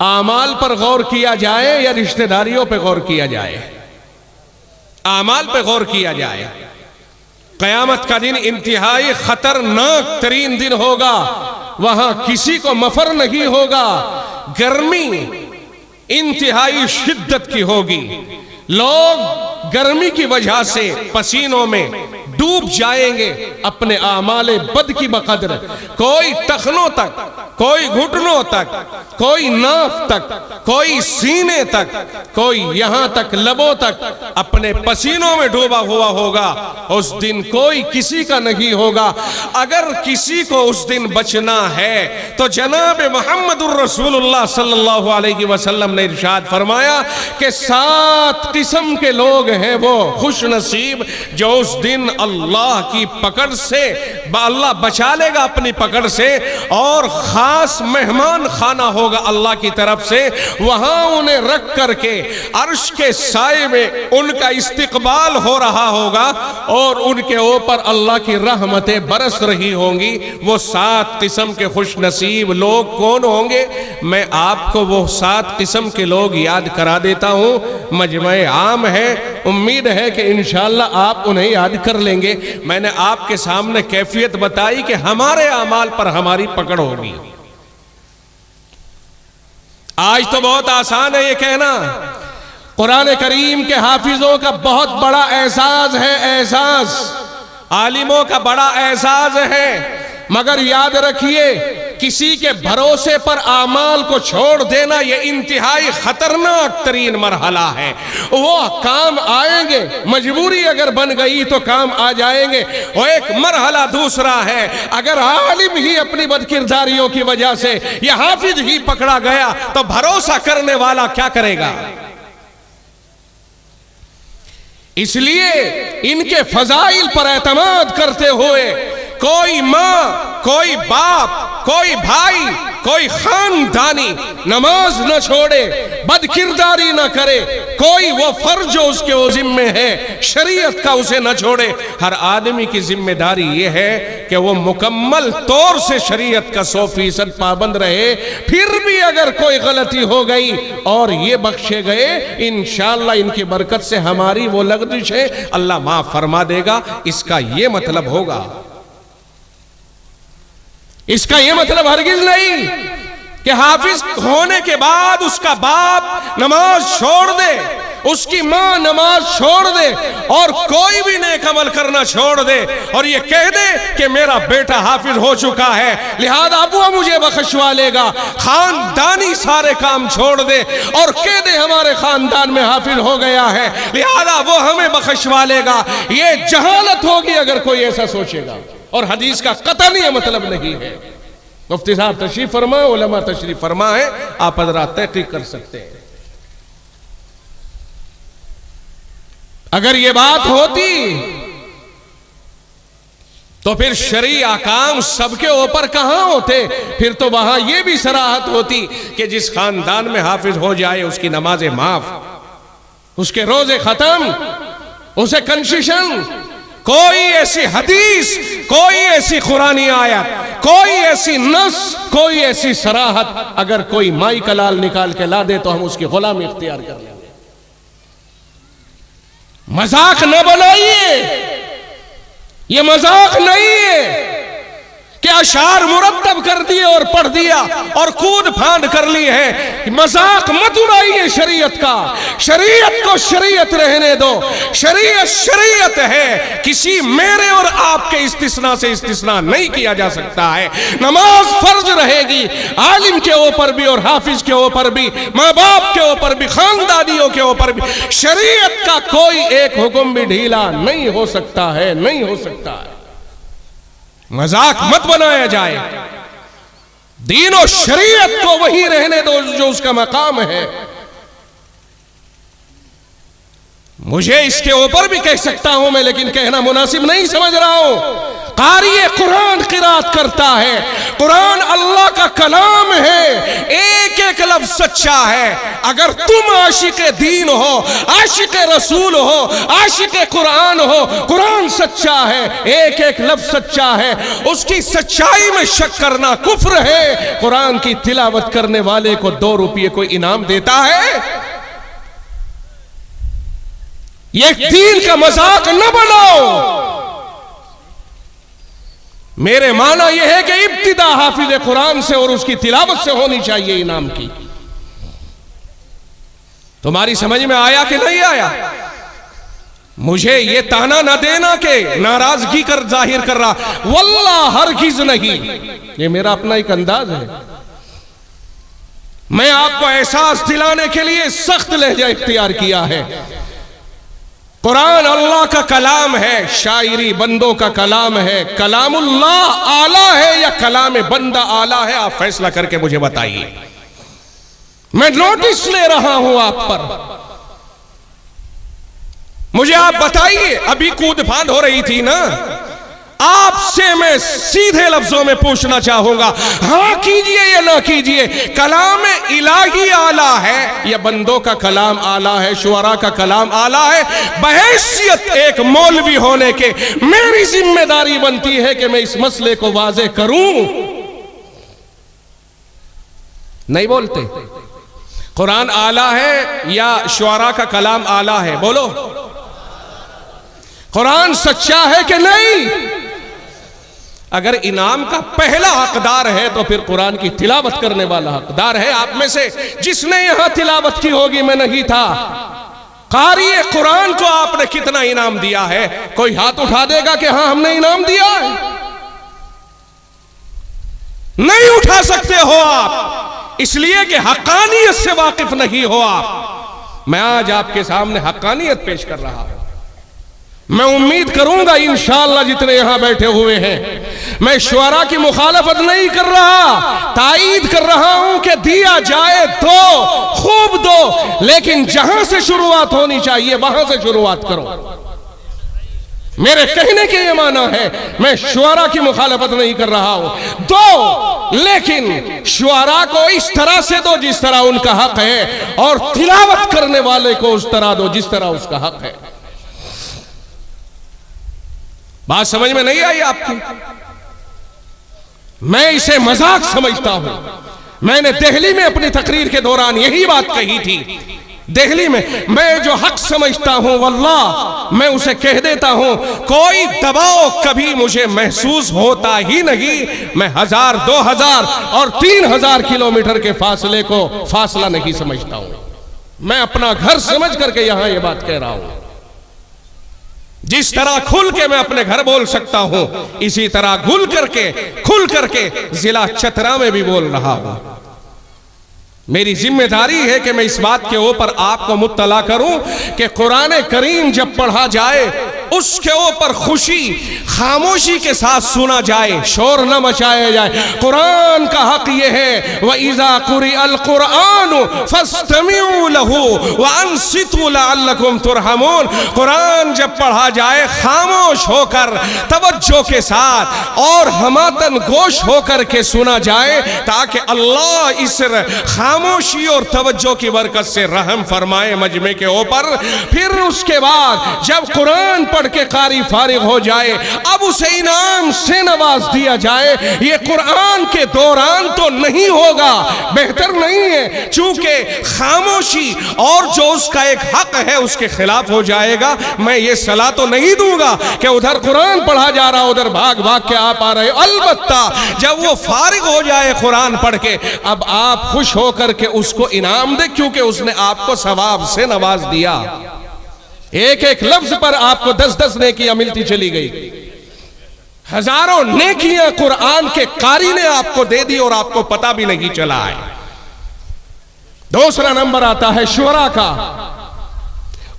اعمال پر غور کیا جائے یا رشتہ داریوں پہ غور کیا جائے؟ اعمال پہ غور کیا جائے۔ قیامت کا دن انتہائی خطرناک ترین دن ہوگا، وہاں کسی کو مفر نہیں ہوگا، گرمی انتہائی شدت کی ہوگی، لوگ گرمی کی وجہ سے پسینوں میں ڈوب جائیں گے اپنے اعمال بد کی بقدر، کوئی ٹخنوں تک، کوئی گھٹنوں تک، کوئی ناک تک، کوئی سینے تک، کوئی یہاں تک لبوں تک اپنے پسینوں میں ڈوبا ہوا ہوگا۔ اس دن کوئی کسی کا نہیں ہوگا۔ اگر کسی کو اس دن بچنا ہے تو جناب محمد الرسول اللہ صلی اللہ علیہ وسلم نے ارشاد فرمایا کہ 7 قسم کے لوگ ہیں وہ خوش نصیب جو اس دن اللہ کی پکڑ سے اللہ بچا لے گا اپنی پکڑ سے، اور خاص مہمان خانہ ہوگا اللہ کی طرف سے، وہاں انہیں رکھ کر کے عرش کے سائے میں ان کا استقبال ہو رہا ہوگا اور ان کے اوپر اللہ کی رحمتیں برس رہی ہوں گی۔ وہ 7 قسم کے خوش نصیب لوگ کون ہوں گے؟ میں آپ کو وہ 7 قسم کے لوگ یاد کرا دیتا ہوں، مجمع عام ہے، امید ہے کہ انشاءاللہ آپ انہیں یاد کر لیں گے۔ میں نے آپ کے سامنے کیفیت بتائی کہ ہمارے اعمال پر ہماری پکڑ ہوگی۔ آج تو بہت آسان ہے یہ کہنا، قرآن کریم کے حافظوں کا بہت بڑا اعزاز ہے، اعزاز عالموں کا بڑا اعزاز ہے، مگر یاد رکھیے کسی کے بھروسے پر اعمال کو چھوڑ دینا یہ انتہائی خطرناک ترین مرحلہ ہے۔ وہ کام آئیں گے، مجبوری اگر بن گئی تو کام آ جائیں گے۔ وہ ایک مرحلہ دوسرا ہے، اگر عالم ہی اپنی بدکرداریوں کی وجہ سے یا حافظ ہی پکڑا گیا تو بھروسہ کرنے والا کیا کرے گا؟ اس لیے ان کے فضائل پر اعتماد کرتے ہوئے کوئی ماں، کوئی باپ، کوئی بھائی، کوئی خاندانی نماز نہ چھوڑے، بدکرداری نہ کرے، کوئی وہ فرض جو اس کے وہ ذمہ ہے شریعت کا اسے نہ چھوڑے۔ ہر آدمی کی ذمہ داری یہ ہے کہ وہ مکمل طور سے شریعت کا 100% پابند رہے۔ پھر بھی اگر کوئی غلطی ہو گئی اور یہ بخشے گئے، انشاءاللہ ان کی برکت سے ہماری وہ لغزش ہے اللہ معاف فرما دے گا۔ اس کا یہ مطلب ہوگا، اس کا یہ مطلب ہرگز نہیں کہ حافظ ہونے کے بعد اس کا باپ نماز چھوڑ دے، اس کی ماں نماز چھوڑ دے اور کوئی بھی نیک عمل کرنا چھوڑ دے اور یہ کہہ دے کہ میرا بیٹا حافظ ہو چکا ہے لہذا اب وہ مجھے بخشوا لے گا، خاندانی سارے کام چھوڑ دے اور کہہ دے ہمارے خاندان میں حافظ ہو گیا ہے لہذا وہ ہمیں بخشوا لے گا۔ یہ جہالت ہوگی اگر کوئی ایسا سوچے گا، اور حدیث کا قطعاً یہ مطلب نہیں ہے۔ مفتی صاحب تشریف فرما، علماء تشریف فرما ہے، آپ حضرات تحقیق کر سکتے ہیں۔ اگر یہ بات ہوتی تو پھر شرعی احکام سب کے اوپر کہاں ہوتے؟ پھر تو وہاں یہ بھی صراحت ہوتی کہ جس خاندان میں حافظ ہو جائے اس کی نمازیں معاف، اس کے روزے ختم، اسے کنسیشن۔ کوئی ایسی حدیث، کوئی ایسی قرآنی آیت، کوئی ایسی نص، کوئی ایسی صراحت اگر کوئی مائی کا لال نکال کے لا دے تو ہم اس کی غلامی اختیار کر لیں گے۔ مذاق نہ بنائیے، یہ مذاق نہیں ہے کہ اشعار مرتب کر دیے اور پڑھ دیا اور کود پھاند کر لی ہے۔ مذاق مت اڑائیے شریعت کا، شریعت کو شریعت رہنے دو، شریعت شریعت ہے، کسی میرے اور آپ کے استثناء سے استثناء نہیں کیا جا سکتا ہے۔ نماز فرض رہے گی عالم کے اوپر بھی اور حافظ کے اوپر بھی، ماں باپ کے اوپر بھی، خاندانیوں کے اوپر بھی۔ شریعت کا کوئی ایک حکم بھی ڈھیلا نہیں ہو سکتا ہے، نہیں ہو سکتا ہے۔ مذاق مت بنایا جائے، دین و شریعت کو وہی رہنے دو جو اس کا مقام ہے۔ مجھے اس کے اوپر بھی کہہ سکتا ہوں میں، لیکن کہنا مناسب نہیں سمجھ رہا ہوں۔ قاری قرآن قرات کرتا ہے، قرآن اللہ کا کلام ہے، ایک ایک لفظ سچا ہے۔ اگر تم عاشق دین ہو، عاشق رسول ہو، عاشق قرآن ہو، قرآن سچا ہے، ایک ایک لفظ سچا ہے، اس کی سچائی میں شک کرنا کفر ہے۔ قرآن کی تلاوت کرنے والے کو 2 روپے کوئی انعام دیتا ہے؟ یہ دین کا مذاق نہ بناؤ۔ میرے معنی یہ ہے کہ ابتدا حافظ قرآن سے اور اس کی تلاوت سے ہونی چاہیے انعام کی۔ تمہاری سمجھ میں آیا کہ نہیں آیا؟ مجھے یہ تانا نہ دینا کہ ناراضگی کر ظاہر کر رہا، واللہ ہرگز نہیں، یہ میرا اپنا ایک انداز ہے۔ میں آپ کو احساس دلانے کے لیے سخت لہجہ اختیار کیا ہے۔ قرآن اللہ کا کلام ہے، شاعری بندوں کا کلام ہے۔ کلام اللہ اعلیٰ ہے یا کلام بندہ اعلیٰ ہے؟ آپ فیصلہ کر کے مجھے بتائیے۔ میں نوٹس لے رہا ہوں آپ پر، مجھے آپ بتائیے۔ ابھی کود پھاند ہو رہی تھی نا، آپ سے میں سیدھے لفظوں میں پوچھنا چاہوں گا، ہاں کیجئے یا نہ کیجئے، کلام الہی اعلیٰ ہے یا بندوں کا کلام اعلیٰ ہے، شعراء کا کلام اعلیٰ ہے؟ بحیثیت ایک مولوی ہونے کے میری ذمہ داری بنتی ہے کہ میں اس مسئلے کو واضح کروں۔ نہیں بولتے؟ قرآن اعلیٰ ہے یا شعراء کا کلام اعلیٰ ہے؟ بولو۔ قرآن سچا ہے کہ نہیں؟ اگر انعام کا پہلا حقدار ہے تو پھر قرآن کی تلاوت کرنے والا حقدار ہے۔ آپ میں سے جس نے یہاں تلاوت کی ہوگی، میں نہیں تھا، قاری قرآن کو آپ نے کتنا انعام دیا ہے؟ کوئی ہاتھ اٹھا دے گا کہ ہاں ہم نے انعام دیا ہے؟ نہیں اٹھا سکتے ہو آپ، اس لیے کہ حقانیت سے واقف نہیں ہو آپ۔ میں آج آپ کے سامنے حقانیت پیش کر رہا ہوں۔ میں امید کروں گا انشاءاللہ جتنے یہاں بیٹھے ہوئے ہیں، میں شعراء کی مخالفت نہیں کر رہا، تائید کر رہا ہوں کہ دیا جائے تو خوب دو، لیکن جہاں سے شروعات ہونی چاہیے وہاں سے شروعات کرو۔ میرے کہنے کے یہ معنی ہے، میں شعراء کی مخالفت نہیں کر رہا ہوں، دو، لیکن شعراء کو اس طرح سے دو جس طرح ان کا حق ہے، اور تلاوت کرنے والے کو اس طرح دو جس طرح اس کا حق ہے۔ بات سمجھ میں نہیں آئی آپ کی؟ میں اسے مذاق سمجھتا ہوں۔ میں نے دہلی میں اپنی تقریر کے دوران یہی بات کہی تھی۔ دہلی میں جو حق سمجھتا ہوں واللہ میں اسے کہہ دیتا ہوں، کوئی دباؤ کبھی مجھے محسوس ہوتا ہی نہیں۔ میں 1000، 2000 اور 3000 کلومیٹر کے فاصلے کو فاصلہ نہیں سمجھتا ہوں۔ میں اپنا گھر سمجھ کر کے یہاں یہ بات کہہ رہا ہوں۔ جس طرح کھل کے میں اپنے گھر بول سکتا ہوں، اسی طرح کھل کر کے ضلع چترا میں بھی بول رہا ہوں۔ میری ذمہ داری ہے کہ میں اس بات کے اوپر آپ کو مطلع کروں کہ قرآن کریم جب پڑھا جائے اس کے اوپر خوشی خاموشی کے ساتھ سنا جائے، شور نہ مچایا جائے۔ قرآن کا حق یہ ہے، وَإِذَا قُرِئَ الْقُرْآنُ فَاسْتَمِعُوا لَهُ وَأَنصِتُوا لَعَلَّكُمْ تُرْحَمُونَ۔ قرآن جب پڑھا جائے خاموش ہو کر، توجہ کے ساتھ اور ہماتن گوش ہو کر کے سنا جائے، تاکہ اللہ اس خاموشی اور توجہ کی برکت سے رحم فرمائے مجمع کے اوپر۔ پھر اس کے بعد جب قرآن پڑھ کے قاری فارغ ہو جائے، اب اسے انعام سے نواز دیا جائے۔ یہ قرآن کے دوران تو نہیں ہوگا، بہتر نہیں ہے، چونکہ خاموشی اور جو اس کا ایک حق ہے اس کے خلاف ہو جائے گا۔ میں یہ صلاح تو نہیں دوں گا کہ ادھر قرآن پڑھا جا رہا ادھر بھاگ بھاگ کے آپ آ رہے۔ البتہ جب وہ فارغ ہو جائے قرآن پڑھ کے، اب آپ خوش ہو کر کے اس کو انعام دے، کیونکہ اس نے آپ کو ثواب سے نواز دیا۔ ایک ایک لفظ پر آپ کو 10-10 نیکیاں ملتی چلی گئی۔ ہزاروں نیکیاں قرآن کے قاری نے آپ کو دے دی اور آپ کو پتہ بھی نہیں چلا ہے۔ دوسرا نمبر آتا ہے شعراء کا۔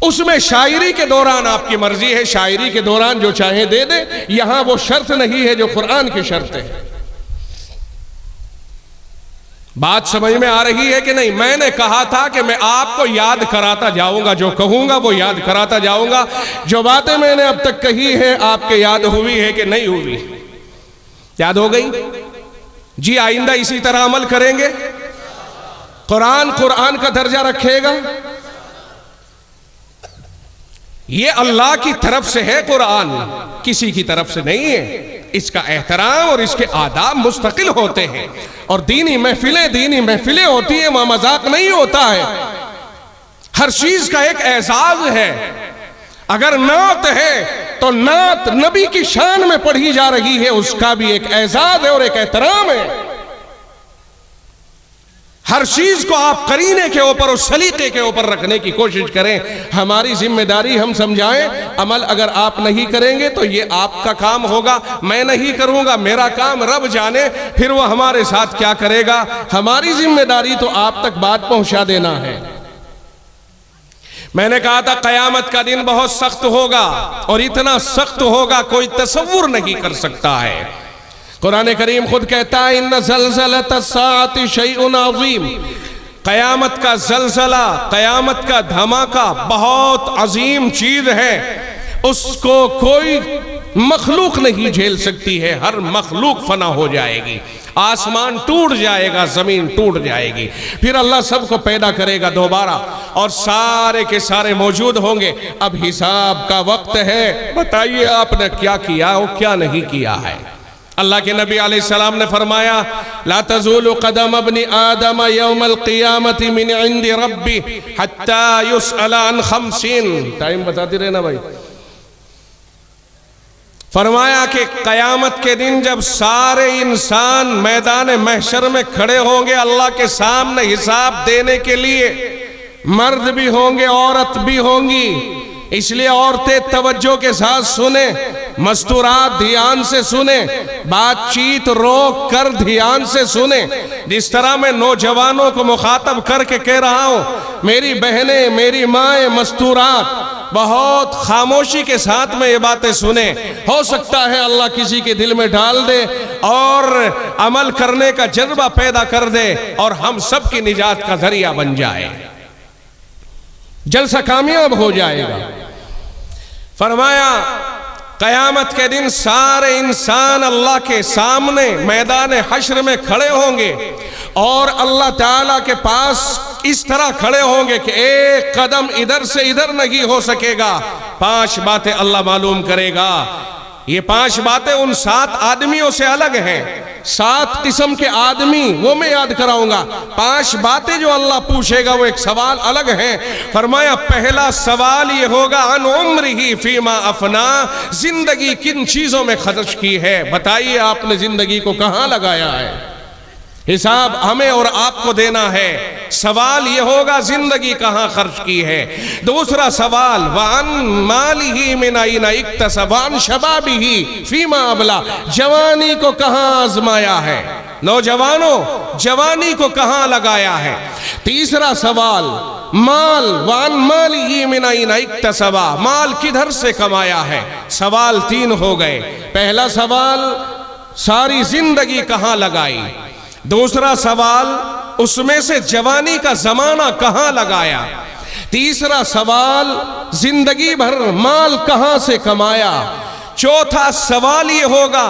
اس میں شاعری کے دوران آپ کی مرضی ہے، شاعری کے دوران جو چاہے دے دے، یہاں وہ شرط نہیں ہے جو قرآن کی شرط ہے۔ بات سمجھ میں آ رہی ہے کہ نہیں؟ میں نے کہا تھا کہ میں آپ کو یاد کراتا جاؤں گا، جو کہوں گا وہ یاد کراتا جاؤں گا۔ جو باتیں میں نے اب تک کہی ہیں آپ کے یاد ہوئی ہے کہ نہیں ہوئی؟ یاد ہو گئی؟ جی آئندہ اسی طرح عمل کریں گے؟ قرآن کا درجہ رکھے گا؟ یہ اللہ کی طرف سے ہے، قرآن کسی کی طرف سے نہیں ہے۔ اس کا احترام اور اس کے آداب مستقل ہوتے ہیں، اور دینی محفلیں ہوتی ہیں، وہاں مذاق نہیں ہوتا ہے۔ ہر چیز کا ایک اعزاز ہے۔ اگر نعت ہے تو نعت نبی کی شان میں پڑھی جا رہی ہے، اس کا بھی ایک اعزاز ہے اور ایک احترام ہے۔ ہر چیز کو آپ قرینے کے اوپر اور سلیقے کے اوپر رکھنے کی کوشش کریں۔ ہماری ذمہ داری ہم سمجھائیں، عمل اگر آپ نہیں کریں گے تو یہ آپ کا کام ہوگا، میں نہیں کروں گا، میرا کام رب جانے، پھر وہ ہمارے ساتھ کیا کرے گا۔ ہماری ذمہ داری تو آپ تک بات پہنچا دینا ہے۔ میں نے کہا تھا قیامت کا دن بہت سخت ہوگا، اور اتنا سخت ہوگا کوئی تصور نہیں کر سکتا ہے۔ قرآن کریم خود کہتا ہے ان زلزلۃ الساعۃ شیء عظیم، قیامت کا زلزلہ، قیامت کا دھماکہ بہت عظیم چیز ہے، اس کو کوئی مخلوق نہیں جھیل سکتی ہے، ہر مخلوق فنا ہو جائے گی، آسمان ٹوٹ جائے گا، زمین ٹوٹ جائے گی، پھر اللہ سب کو پیدا کرے گا دوبارہ، اور سارے کے سارے موجود ہوں گے۔ اب حساب کا وقت ہے، بتائیے آپ نے کیا کیا اور کیا نہیں کیا ہے۔ اللہ کے نبی علیہ السلام نے فرمایا لا تزول قدم ابن آدم یوم القیامت من عند ربی حتی یسأل عن 50۔ ٹائم بتاتی رہنا بھائی۔ فرمایا کہ قیامت کے دن جب سارے انسان میدان محشر میں کھڑے ہوں گے اللہ کے سامنے حساب دینے کے لیے، مرد بھی ہوں گے عورت بھی ہوں گی، اس لیے عورتیں توجہ کے ساتھ سنیں، مستورات دھیان سے سنیں، بات چیت روک کر دھیان سے سنیں۔ جس طرح میں نوجوانوں کو مخاطب کر کے کہہ رہا ہوں، میری بہنیں، میری مائیں، مستورات بہت خاموشی کے ساتھ میں یہ باتیں سنیں۔ ہو سکتا ہے اللہ کسی کے دل میں ڈال دے اور عمل کرنے کا جذبہ پیدا کر دے، اور ہم سب کی نجات کا ذریعہ بن جائے، جلسہ کامیاب ہو جائے گا۔ فرمایا قیامت کے دن سارے انسان اللہ کے سامنے میدان حشر میں کھڑے ہوں گے، اور اللہ تعالیٰ کے پاس اس طرح کھڑے ہوں گے کہ ایک قدم ادھر سے ادھر نہیں ہو سکے گا۔ 5 باتیں اللہ معلوم کرے گا۔ یہ 5 باتیں ان 7 آدمیوں سے الگ ہیں، 7 قسم کے آدمی وہ میں یاد کراؤں گا۔ 5 باتیں جو اللہ پوچھے گا وہ ایک سوال الگ ہیں۔ فرمایا پہلا سوال یہ ہوگا عن عمرہ فیما افنا، زندگی کن چیزوں میں خرچ کی ہے، بتائیے آپ نے زندگی کو کہاں لگایا ہے۔ حساب ہمیں اور آپ کو دینا ہے۔ سوال یہ ہوگا زندگی کہاں خرچ کی ہے۔ دوسرا سوال وَعَن مَالِهِ مِنْ أَيْنَ اكْتَسَبَ وَعَن شَبَابِهِ فِيمَا أَبْلَى، جوانی کو کہاں آزمایا ہے، نوجوانوں جوانی کو کہاں لگایا ہے۔ تیسرا سوال مال وَعَن مَالِهِ مِنْ أَيْنَ اكْتَسَبَ، مال کدھر سے کمایا ہے۔ سوال 3 ہو گئے۔ پہلا سوال ساری زندگی کہاں لگائی، دوسرا سوال اس میں سے جوانی کا زمانہ کہاں لگایا، تیسرا سوال زندگی بھر مال کہاں سے کمایا، چوتھا سوال یہ ہوگا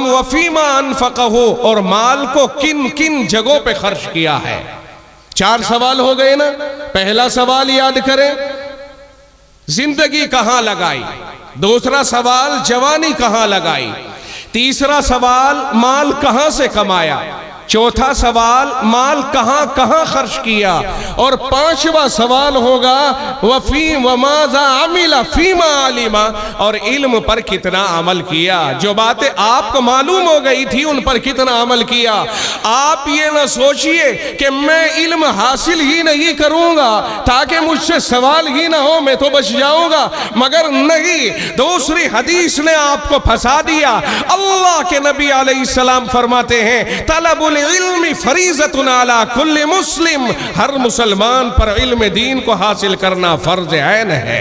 وفیما انفقہ، اور مال کو کن کن جگہوں پہ خرچ کیا ہے۔ 4 سوال ہو گئے نا۔ پہلا سوال یاد کریں زندگی کہاں لگائی، دوسرا سوال جوانی کہاں لگائی، تیسرا سوال مال کہاں سے کمایا، چوتھا سوال مال کہاں کہاں خرچ کیا، اور 5واں سوال ہوگا وَمَاذَا عَمِلَ فِيمَا عَلِمَ، اور علم پر کتنا عمل کیا۔ جو باتیں آپ کو معلوم ہو گئی تھی ان پر کتنا عمل کیا۔ آپ یہ نہ سوچئے کہ میں علم حاصل ہی نہیں کروں گا تاکہ مجھ سے سوال ہی نہ ہو، میں تو بچ جاؤں گا، مگر نہیں، دوسری حدیث نے آپ کو پھنسا دیا۔ اللہ کے نبی علیہ السلام فرماتے ہیں طلب العلم فریضۃ علی کل مسلم، ہر مسلمان پر علم دین کو حاصل کرنا فرض عین ہے۔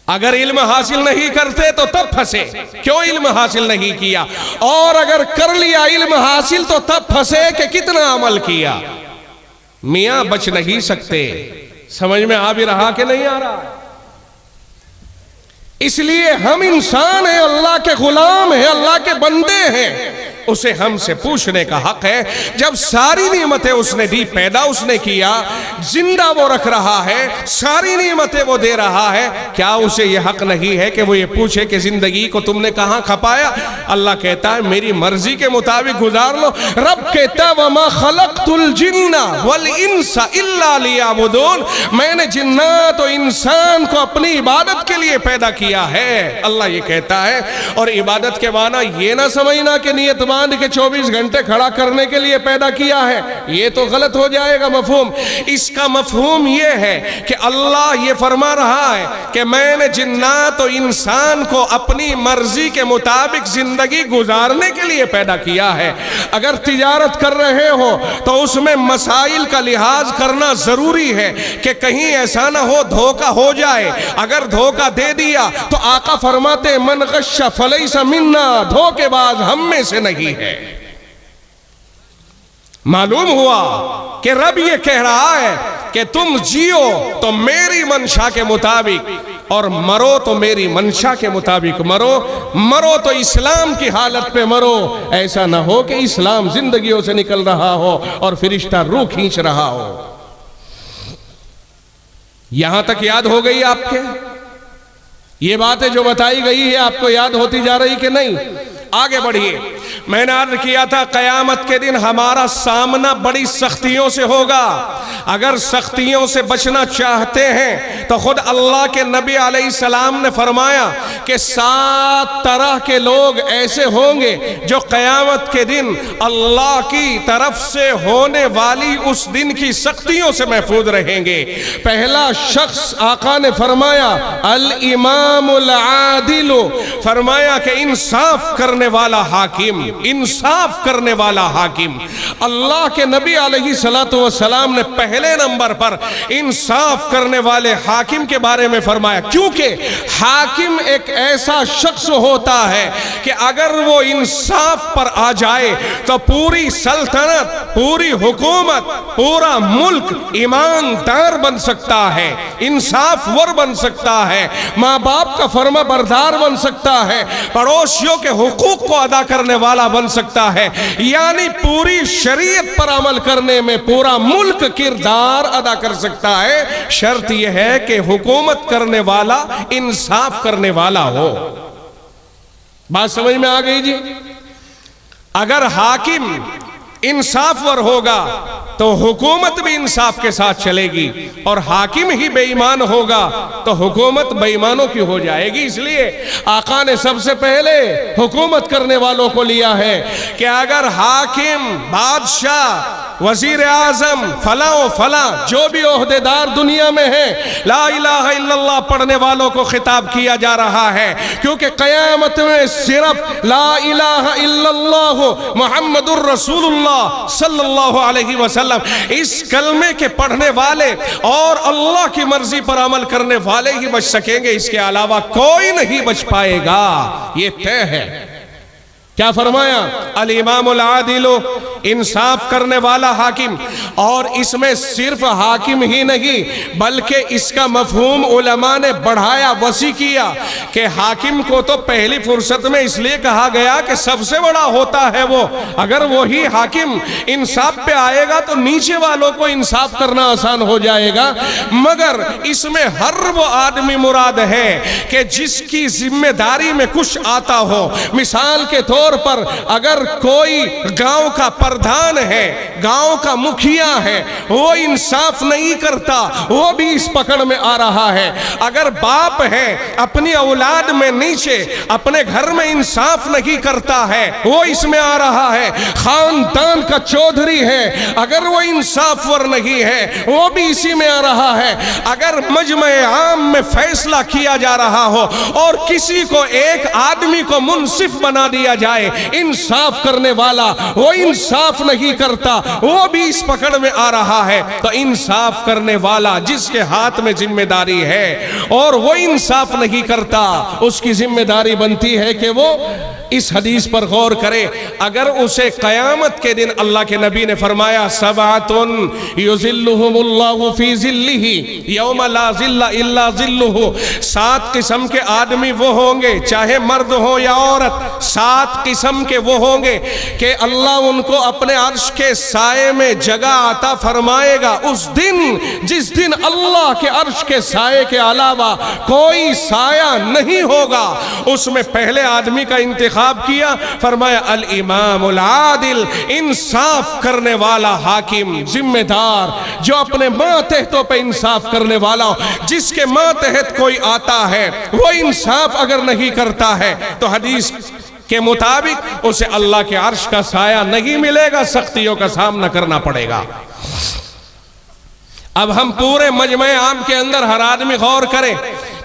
اگر علم حاصل نہیں کرتے تو تب پھنسے، کیوں علم حاصل نہیں کیا؟ اور اگر کر لیا علم حاصل تو تب پھنسے کہ کتنا عمل کیا۔ میاں بچ نہیں سکتے۔ سمجھ میں آ بھی رہا کہ نہیں آ رہا؟ اس لیے ہم انسان ہیں، اللہ کے غلام ہیں، اللہ کے بندے ہیں، اسے ہم سے پوچھنے کا حق ہے۔ جب ساری نعمتیں اس نے دی، پیدا اس نے کیا، زندہ وہ رکھ رہا ہے، ساری نعمتیں وہ دے رہا ہے، کیا اسے یہ حق نہیں ہے کہ وہ یہ پوچھے کہ زندگی کو تم نے کہاں کھپایا؟ اللہ کہتا ہے میری مرضی کے مطابق گزار لو۔ رب کہتا ہے وَمَا خَلَقْتُ الْجِنَّ وَالْإِنسَ إِلَّا لِيَعْبُدُونَ، میں نے جنات و انسان کو اپنی عبادت کے لیے پیدا کیا ہے۔ اللہ یہ کہتا ہے، اور عبادت کے معنی یہ نہ سمجھنا کہ نیت باندھ کے 24 گھنٹے کھڑا کرنے کے لیے پیدا کیا ہے، یہ تو غلط ہو جائے گا مفہوم۔ اس کا مفہوم یہ ہے کہ اللہ یہ فرما رہا ہے کہ میں نے جنات و انسان کو اپنی مرضی کے مطابق زندگی گزارنے کے لیے پیدا کیا ہے۔ اگر تجارت کر رہے ہو تو اس میں مسائل کا لحاظ کرنا ضروری ہے کہ کہیں ایسا نہ ہو دھوکہ ہو جائے۔ اگر دھوکہ دے دیا تو آقا فرماتے من غش فلیس منا، دھوکے باز ہم میں سے نہیں ہے۔ معلوم ہوا کہ رب یہ کہہ رہا ہے کہ تم جیو تو میری منشا کے مطابق اور مرو تو میری منشا کے مطابق مرو تو اسلام کی حالت پہ مرو۔ ایسا نہ ہو کہ اسلام زندگیوں سے نکل رہا ہو اور فرشتہ روح کھینچ رہا ہو۔ یہاں تک یاد ہو گئی آپ کے؟ یہ باتیں جو بتائی گئی ہے آپ کو یاد ہوتی جا رہی کہ نہیں؟ آگے بڑھیے۔ میں نے عرض کیا تھا قیامت کے دن ہمارا سامنا بڑی سختیوں سے ہوگا۔ اگر سختیوں سے بچنا چاہتے ہیں تو خود اللہ کے نبی علیہ السلام نے فرمایا کہ 7 طرح کے لوگ ایسے ہوں گے جو قیامت کے دن اللہ کی طرف سے ہونے والی اس دن کی سختیوں سے محفوظ رہیں گے۔ پہلا شخص آقا نے فرمایا الامام العادل، فرمایا کہ انصاف کرنے والا حاکم، انصاف کرنے والا حاکم۔ اللہ کے نبی علیہ السلام نے پہلے نمبر پر انصاف کرنے والے حاکم کے بارے میں فرمایا، کیونکہ حاکم ایک ایسا شخص ہوتا ہے کہ اگر وہ انصاف پر آ جائے تو پوری سلطنت، پوری حکومت، پورا ملک ایماندار بن سکتا ہے، انصاف ور بن سکتا ہے، ماں باپ کا فرما بردار بن سکتا ہے، پڑوسیوں کے حقوق کو ادا کرنے والا بن سکتا ہے، یعنی پوری شریعت پر عمل کرنے میں پورا ملک کردار ادا کر سکتا ہے۔ شرط یہ ہے کہ حکومت کرنے والا انصاف کرنے والا ہو۔ بات سمجھ میں آ گئی جی؟ اگر حاکم انصاف ور ہوگا تو حکومت بھی انصاف کے ساتھ چلے گی، اور حاکم ہی بے ایمان ہوگا تو حکومت بے ایمانوں کی ہو جائے گی۔ اس لیے آقا نے سب سے پہلے حکومت کرنے والوں کو لیا ہے کہ اگر حاکم، بادشاہ، وزیر اعظم، فلاں و فلاں جو بھی عہدیدار دنیا میں ہیں، لا الہ الا اللہ پڑھنے والوں کو خطاب کیا جا رہا ہے، کیونکہ قیامت میں صرف لا الہ الا اللہ محمد الرسول اللہ صلی اللہ علیہ وسلم اس کلمے کے پڑھنے والے اور اللہ کی مرضی پر عمل کرنے والے ہی بچ سکیں گے، اس کے علاوہ کوئی نہیں بچ پائے گا، یہ طے ہے۔ کیا فرمایا؟ الامام العادل، انصاف کرنے والا حاکم۔ اور اس میں صرف حاکم ہی نہیں بلکہ اس کا مفہوم علماء نے بڑھایا، وسیع کیا کہ حاکم کو تو پہلی فرصت میں اس لیے کہا گیا کہ سب سے بڑا ہوتا ہے وہ، اگر وہی حاکم انصاف پہ آئے گا تو نیچے والوں کو انصاف کرنا آسان ہو جائے گا، مگر اس میں ہر وہ آدمی مراد ہے کہ جس کی ذمہ داری میں کچھ آتا ہو۔ مثال کے طور پر اگر کوئی گاؤں کا پردھان ہے، گاؤں کا مکھیا ہے، وہ انصاف نہیں کرتا، وہ بھی اس پکڑ میں آ رہا ہے۔ اگر باپ ہے اپنی اولاد میں نیچے اپنے گھر میں انصاف نہیں کرتا ہے، وہ اس میں آ رہا ہے۔ خاندان کا چودھری ہے، اگر وہ انصاف ور نہیں ہے، وہ بھی اسی میں آ رہا ہے۔ اگر مجمع عام میں فیصلہ کیا جا رہا ہو اور کسی کو ایک آدمی کو منصف بنا دیا جائے، انصاف کرنے والا وہ انصاف نہیں کرتا، وہ بھی اس پکڑ میں آ رہا ہے۔ تو انصاف کرنے والا جس کے ہاتھ میں ذمہ داری ہے اور وہ انصاف نہیں کرتا، اس کی ذمہ داری بنتی ہے کہ وہ اس حدیث پر غور کرے۔ اگر اسے قیامت کے دن اللہ کے نبی نے فرمایا سبعۃ یظلھم اللہ فی ظلہ یوم لا ظل الا ظلہ، 7 قسم کے آدمی وہ ہوں گے، چاہے مرد ہو یا عورت، 7 قسم کے وہ ہوں گے کہ اللہ ان کو اپنے عرش کے سائے میں جگہ عطا فرمائے گا۔ اس دن جس دن اللہ کے عرش کے سائے کے علاوہ کوئی سایہ نہیں ہوگا، اس میں پہلے آدمی کا انتخاب کیا، فرمایا الامام العادل، انصاف کرنے والا حاکم، ذمہ دار، جو اپنے ماتحتوں پہ انصاف کرنے والا ہو۔ جس کے ماتحت کوئی آتا ہے وہ انصاف اگر نہیں کرتا ہے تو حدیث کے مطابق اسے اللہ کے عرش کا سایہ نہیں ملے گا، سختیوں کا سامنا کرنا پڑے گا۔ اب ہم پورے مجمع عام کے اندر ہر آدمی غور کرے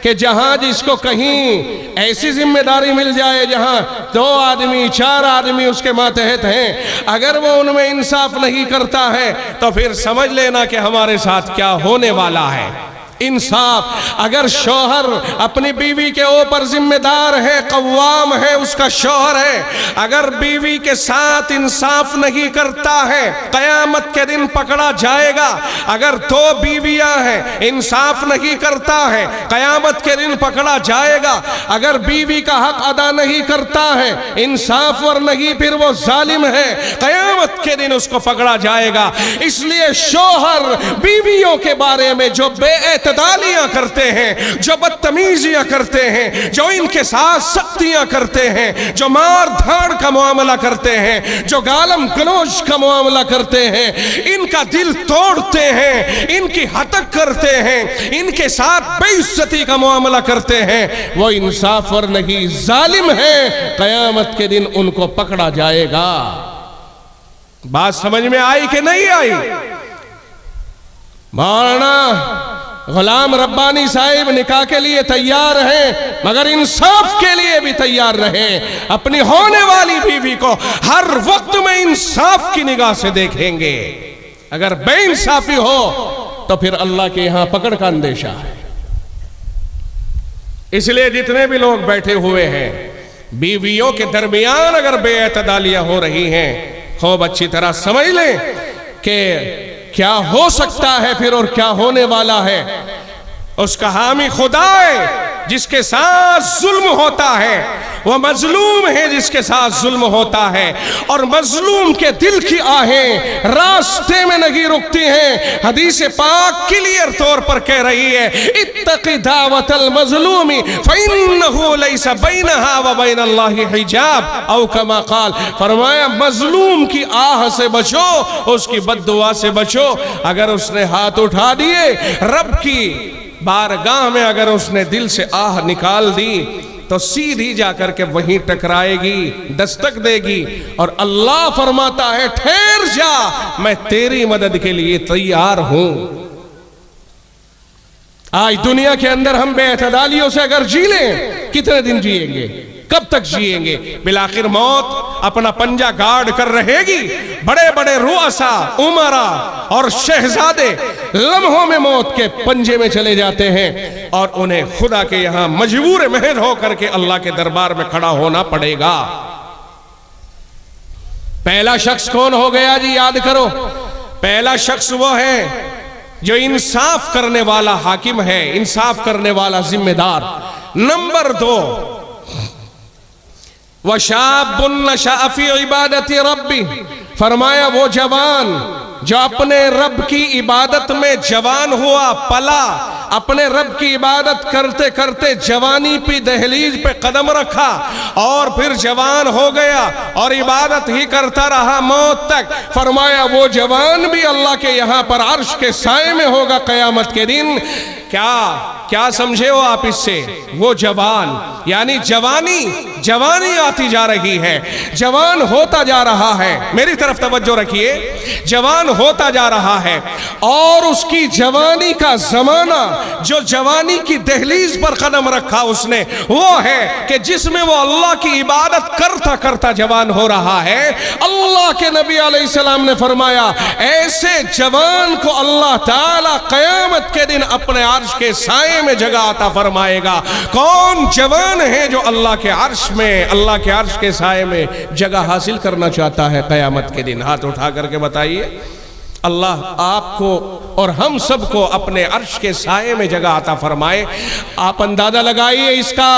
کہ جہاں جس کو کہیں ایسی ذمہ داری مل جائے جہاں 2 آدمی 4 آدمی اس کے ماتحت ہیں، اگر وہ ان میں انصاف نہیں کرتا ہے تو پھر سمجھ لینا کہ ہمارے ساتھ کیا ہونے والا ہے۔ انصاف، اگر شوہر اپنی بیوی کے اوپر ذمہ دار ہے، قوام ہے، اس کا شوہر ہے، اگر بیوی کے ساتھ انصاف نہیں کرتا ہے قیامت کے دن پکڑا جائے گا۔ اگر 2 بیویاں ہیں، انصاف نہیں کرتا ہے قیامت کے دن پکڑا جائے گا۔ اگر بیوی کا حق ادا نہیں کرتا ہے، انصاف ور نہیں، پھر وہ ظالم ہے، قیامت کے دن اس کو پکڑا جائے گا۔ اس لیے شوہر بیویوں کے بارے میں جو بے اعتدالیاں کرتے ہیں، جو بدتمیزیاں کرتے ہیں، جو ان کے ساتھ سختیاں کرتے ہیں، جو مار دھاڑ کا معاملہ کرتے ہیں، جو گالم گلوچ کا معاملہ کرتے ہیں، ان کا دل توڑتے ہیں، ان کی ہتک کرتے ہیں، ان کے ساتھ بے عزتی کا معاملہ کرتے ہیں، وہ انصاف ور نہیں، ظالم ہے، قیامت کے دن ان کو پکڑا جائے گا۔ بات سمجھ میں آئی کہ نہیں آئی؟ مولانا غلام ربانی صاحب نکاح کے لیے تیار ہیں، مگر انصاف کے لیے بھی تیار رہیں۔ اپنی ہونے والی بیوی کو ہر وقت میں انصاف کی نگاہ سے دیکھیں گے۔ اگر بے انصافی ہو تو پھر اللہ کے یہاں پکڑ کا اندیشہ ہے۔ اس لیے جتنے بھی لوگ بیٹھے ہوئے ہیں، بیویوں کے درمیان اگر بے اعتدالیاں ہو رہی ہیں، خوب اچھی طرح سمجھ لیں کہ کیا ہو سکتا ہے پھر اور کیا ہونے والا ہے۔ اس کا حامی خدا ہے جس کے ساتھ ظلم ہوتا ہے، وہ مظلوم ہے جس کے ساتھ ظلم ہوتا ہے، اور مظلوم کے دل کی آہیں راستے میں نہیں رکتی ہیں۔ حدیث پاک کلیئر طور پر کہہ رہی ہے اتق دعوت المظلوم فإنه ليس بينها وبين الله حجاب، او کما قال، فرمایا مظلوم کی آہ سے بچو، اس کی بد دعا سے بچو۔ اگر اس نے ہاتھ اٹھا دیے، رب کی بارگاہ میں اگر اس نے دل سے آہ نکال دی تو سیدھی جا کر کے وہیں ٹکرائے گی، دستک دے گی، اور اللہ فرماتا ہے ٹھہر جا، میں تیری مدد کے لیے تیار ہوں۔ آج دنیا کے اندر ہم بے اعتدالیوں سے اگر جی لیں، کتنے دن جیئیں گے؟ کب تک جیئیں گے؟ بالآخر موت اپنا پنجہ گاڑ کر رہے گی۔ بڑے بڑے رؤساء، امراء اور شہزادے لمحوں میں موت کے پنجے میں چلے جاتے ہیں، اور انہیں خدا کے یہاں مجبور محض ہو کر کے اللہ کے دربار میں کھڑا ہونا پڑے گا۔ پہلا شخص کون ہو گیا جی؟ یاد کرو، پہلا شخص وہ ہے جو انصاف کرنے والا حاکم ہے، انصاف کرنے والا ذمہ دار۔ نمبر 2، وَشَابٌ نَشَأَ فِي عِبَادَةِ رَبِّهِ، فرمایا وہ جوان جو اپنے رب کی عبادت میں جوان ہوا، پلا، اپنے رب کی عبادت کرتے کرتے جوانی پہ دہلیز پہ قدم رکھا اور پھر جوان ہو گیا اور عبادت ہی کرتا رہا موت تک، فرمایا وہ جوان بھی اللہ کے یہاں پر عرش کے سائے میں ہوگا قیامت کے دن۔ کیا سمجھے ہو آپ اس سے؟ وہ جوان یعنی جوانی جوانی آتی جا رہی ہے، جوان ہوتا جا رہا ہے، میری طرف توجہ رکھیے، جوان ہوتا جا رہا ہے، اور اس کی جوانی کا زمانہ جو جوانی کی دہلیز پر قدم رکھا اس نے، وہ ہے کہ جس میں وہ اللہ کی عبادت کرتا کرتا جوان ہو رہا ہے۔ اللہ کے نبی علیہ السلام نے فرمایا ایسے جوان کو اللہ تعالیٰ قیامت کے دن اپنے عرش کے سائے میں جگہ عطا فرمائے گا۔ کون جوان ہے جو اللہ کے عرش میں، اللہ کے عرش کے سائے میں جگہ حاصل کرنا چاہتا ہے قیامت کے دن؟ ہاتھ اٹھا کر کے بتائیے۔ اللہ آپ کو اور ہم سب کو اپنے عرش کے سائے میں جگہ عطا فرمائے۔ آپ اندازہ لگائیے اس کا،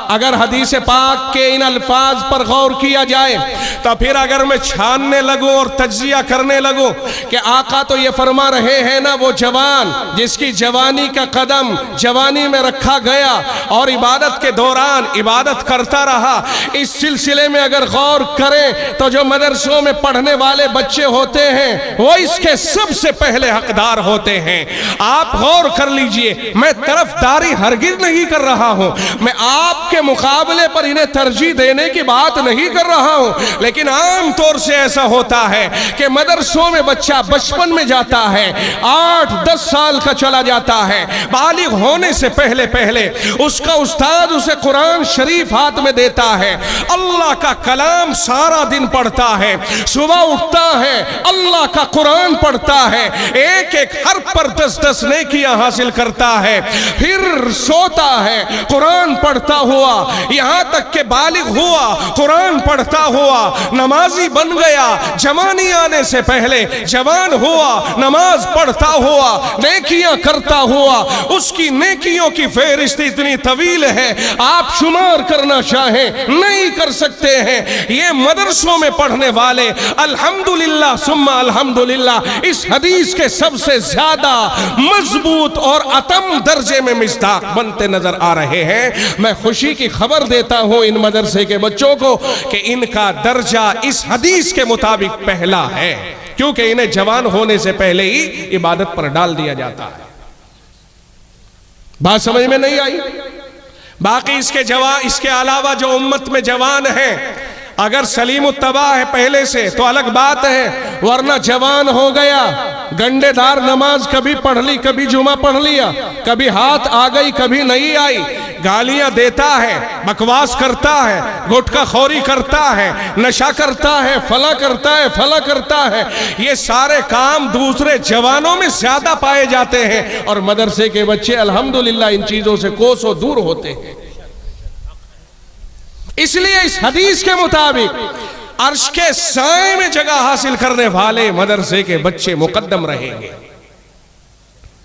اگر حدیث پاک کے ان الفاظ پر غور کیا جائے تو پھر اگر میں چھاننے لگوں اور تجزیہ کرنے لگوں کہ آقا تو یہ فرما رہے ہیں نا، وہ جوان جس کی جوانی کا قدم جوانی میں رکھا گیا اور عبادت کے دوران عبادت کرتا رہا، اس سلسلے میں اگر غور کریں تو جو مدرسوں میں پڑھنے والے بچے ہوتے ہیں وہ اس کے سب سے پہلے حقدار ہوتے ہیں۔ آپ غور کر لیجئے، میں طرفداری ہرگز نہیں کر رہا ہوں، میں آپ کے مقابلے پر انہیں ترجیح دینے کی بات نہیں کر رہا ہوں، لیکن عام طور سے ایسا ہوتا ہے کہ مدرسوں میں بچہ بچپن میں جاتا ہے، 8-10 سال کا چلا جاتا ہے، بالغ ہونے سے پہلے پہلے اس کا استاد اسے قرآن شریف ہاتھ میں دیتا ہے، اللہ کا کلام سارا دن پڑھتا ہے، صبح اٹھتا ہے اللہ کا قرآن پڑھتا ہے، ایک ایک حرف پر 10-10 نیکیاں حاصل کرتا ہے، پھر سوتا ہے قرآن پڑھتا ہوا، یہاں تک کہ بالغ ہوا قرآن پڑھتا ہوا، نمازی بن گیا، جوانی آنے سے پہلے جوان ہوا، نماز پڑھتا ہوا، نیکیاں کرتا ہوا، اس کی نیکیوں کی فہرست اتنی طویل ہے آپ شمار کرنا چاہیں نہیں کر سکتے ہیں۔ یہ مدرسوں میں پڑھنے والے الحمدللہ ثم الحمدللہ اس حدیث کے سب سے زیادہ مضبوط اور اتم درجے میں مصداق بنتے نظر آ رہے ہیں۔ میں خوشی کی خبر دیتا ہوں ان مدرسے کے بچوں کو کہ ان کا درجہ اس حدیث کے مطابق پہلا ہے، کیونکہ انہیں جوان ہونے سے پہلے ہی عبادت پر ڈال دیا جاتا ہے۔ بات سمجھ میں نہیں آئی؟ باقی اس کے علاوہ جو امت میں جوان ہیں اگر سلیم التباہ ہے پہلے سے تو الگ بات ہے، ورنہ جوان ہو گیا، گنڈے دار نماز کبھی پڑھ لی، کبھی جمعہ پڑھ لیا، کبھی ہاتھ آ گئی کبھی نہیں آئی، گالیاں دیتا ہے، بکواس کرتا ہے، گٹکا خوری کرتا ہے، نشہ کرتا ہے، فلاں کرتا ہے، فلاں کرتا ہے، یہ سارے کام دوسرے جوانوں میں زیادہ پائے جاتے ہیں، اور مدرسے کے بچے الحمدللہ ان چیزوں سے کوسوں دور ہوتے ہیں۔ اس لیے اس حدیث کے مطابق عرش کے سائے میں جگہ حاصل کرنے والے مدرسے کے بچے مقدم رہیں گے۔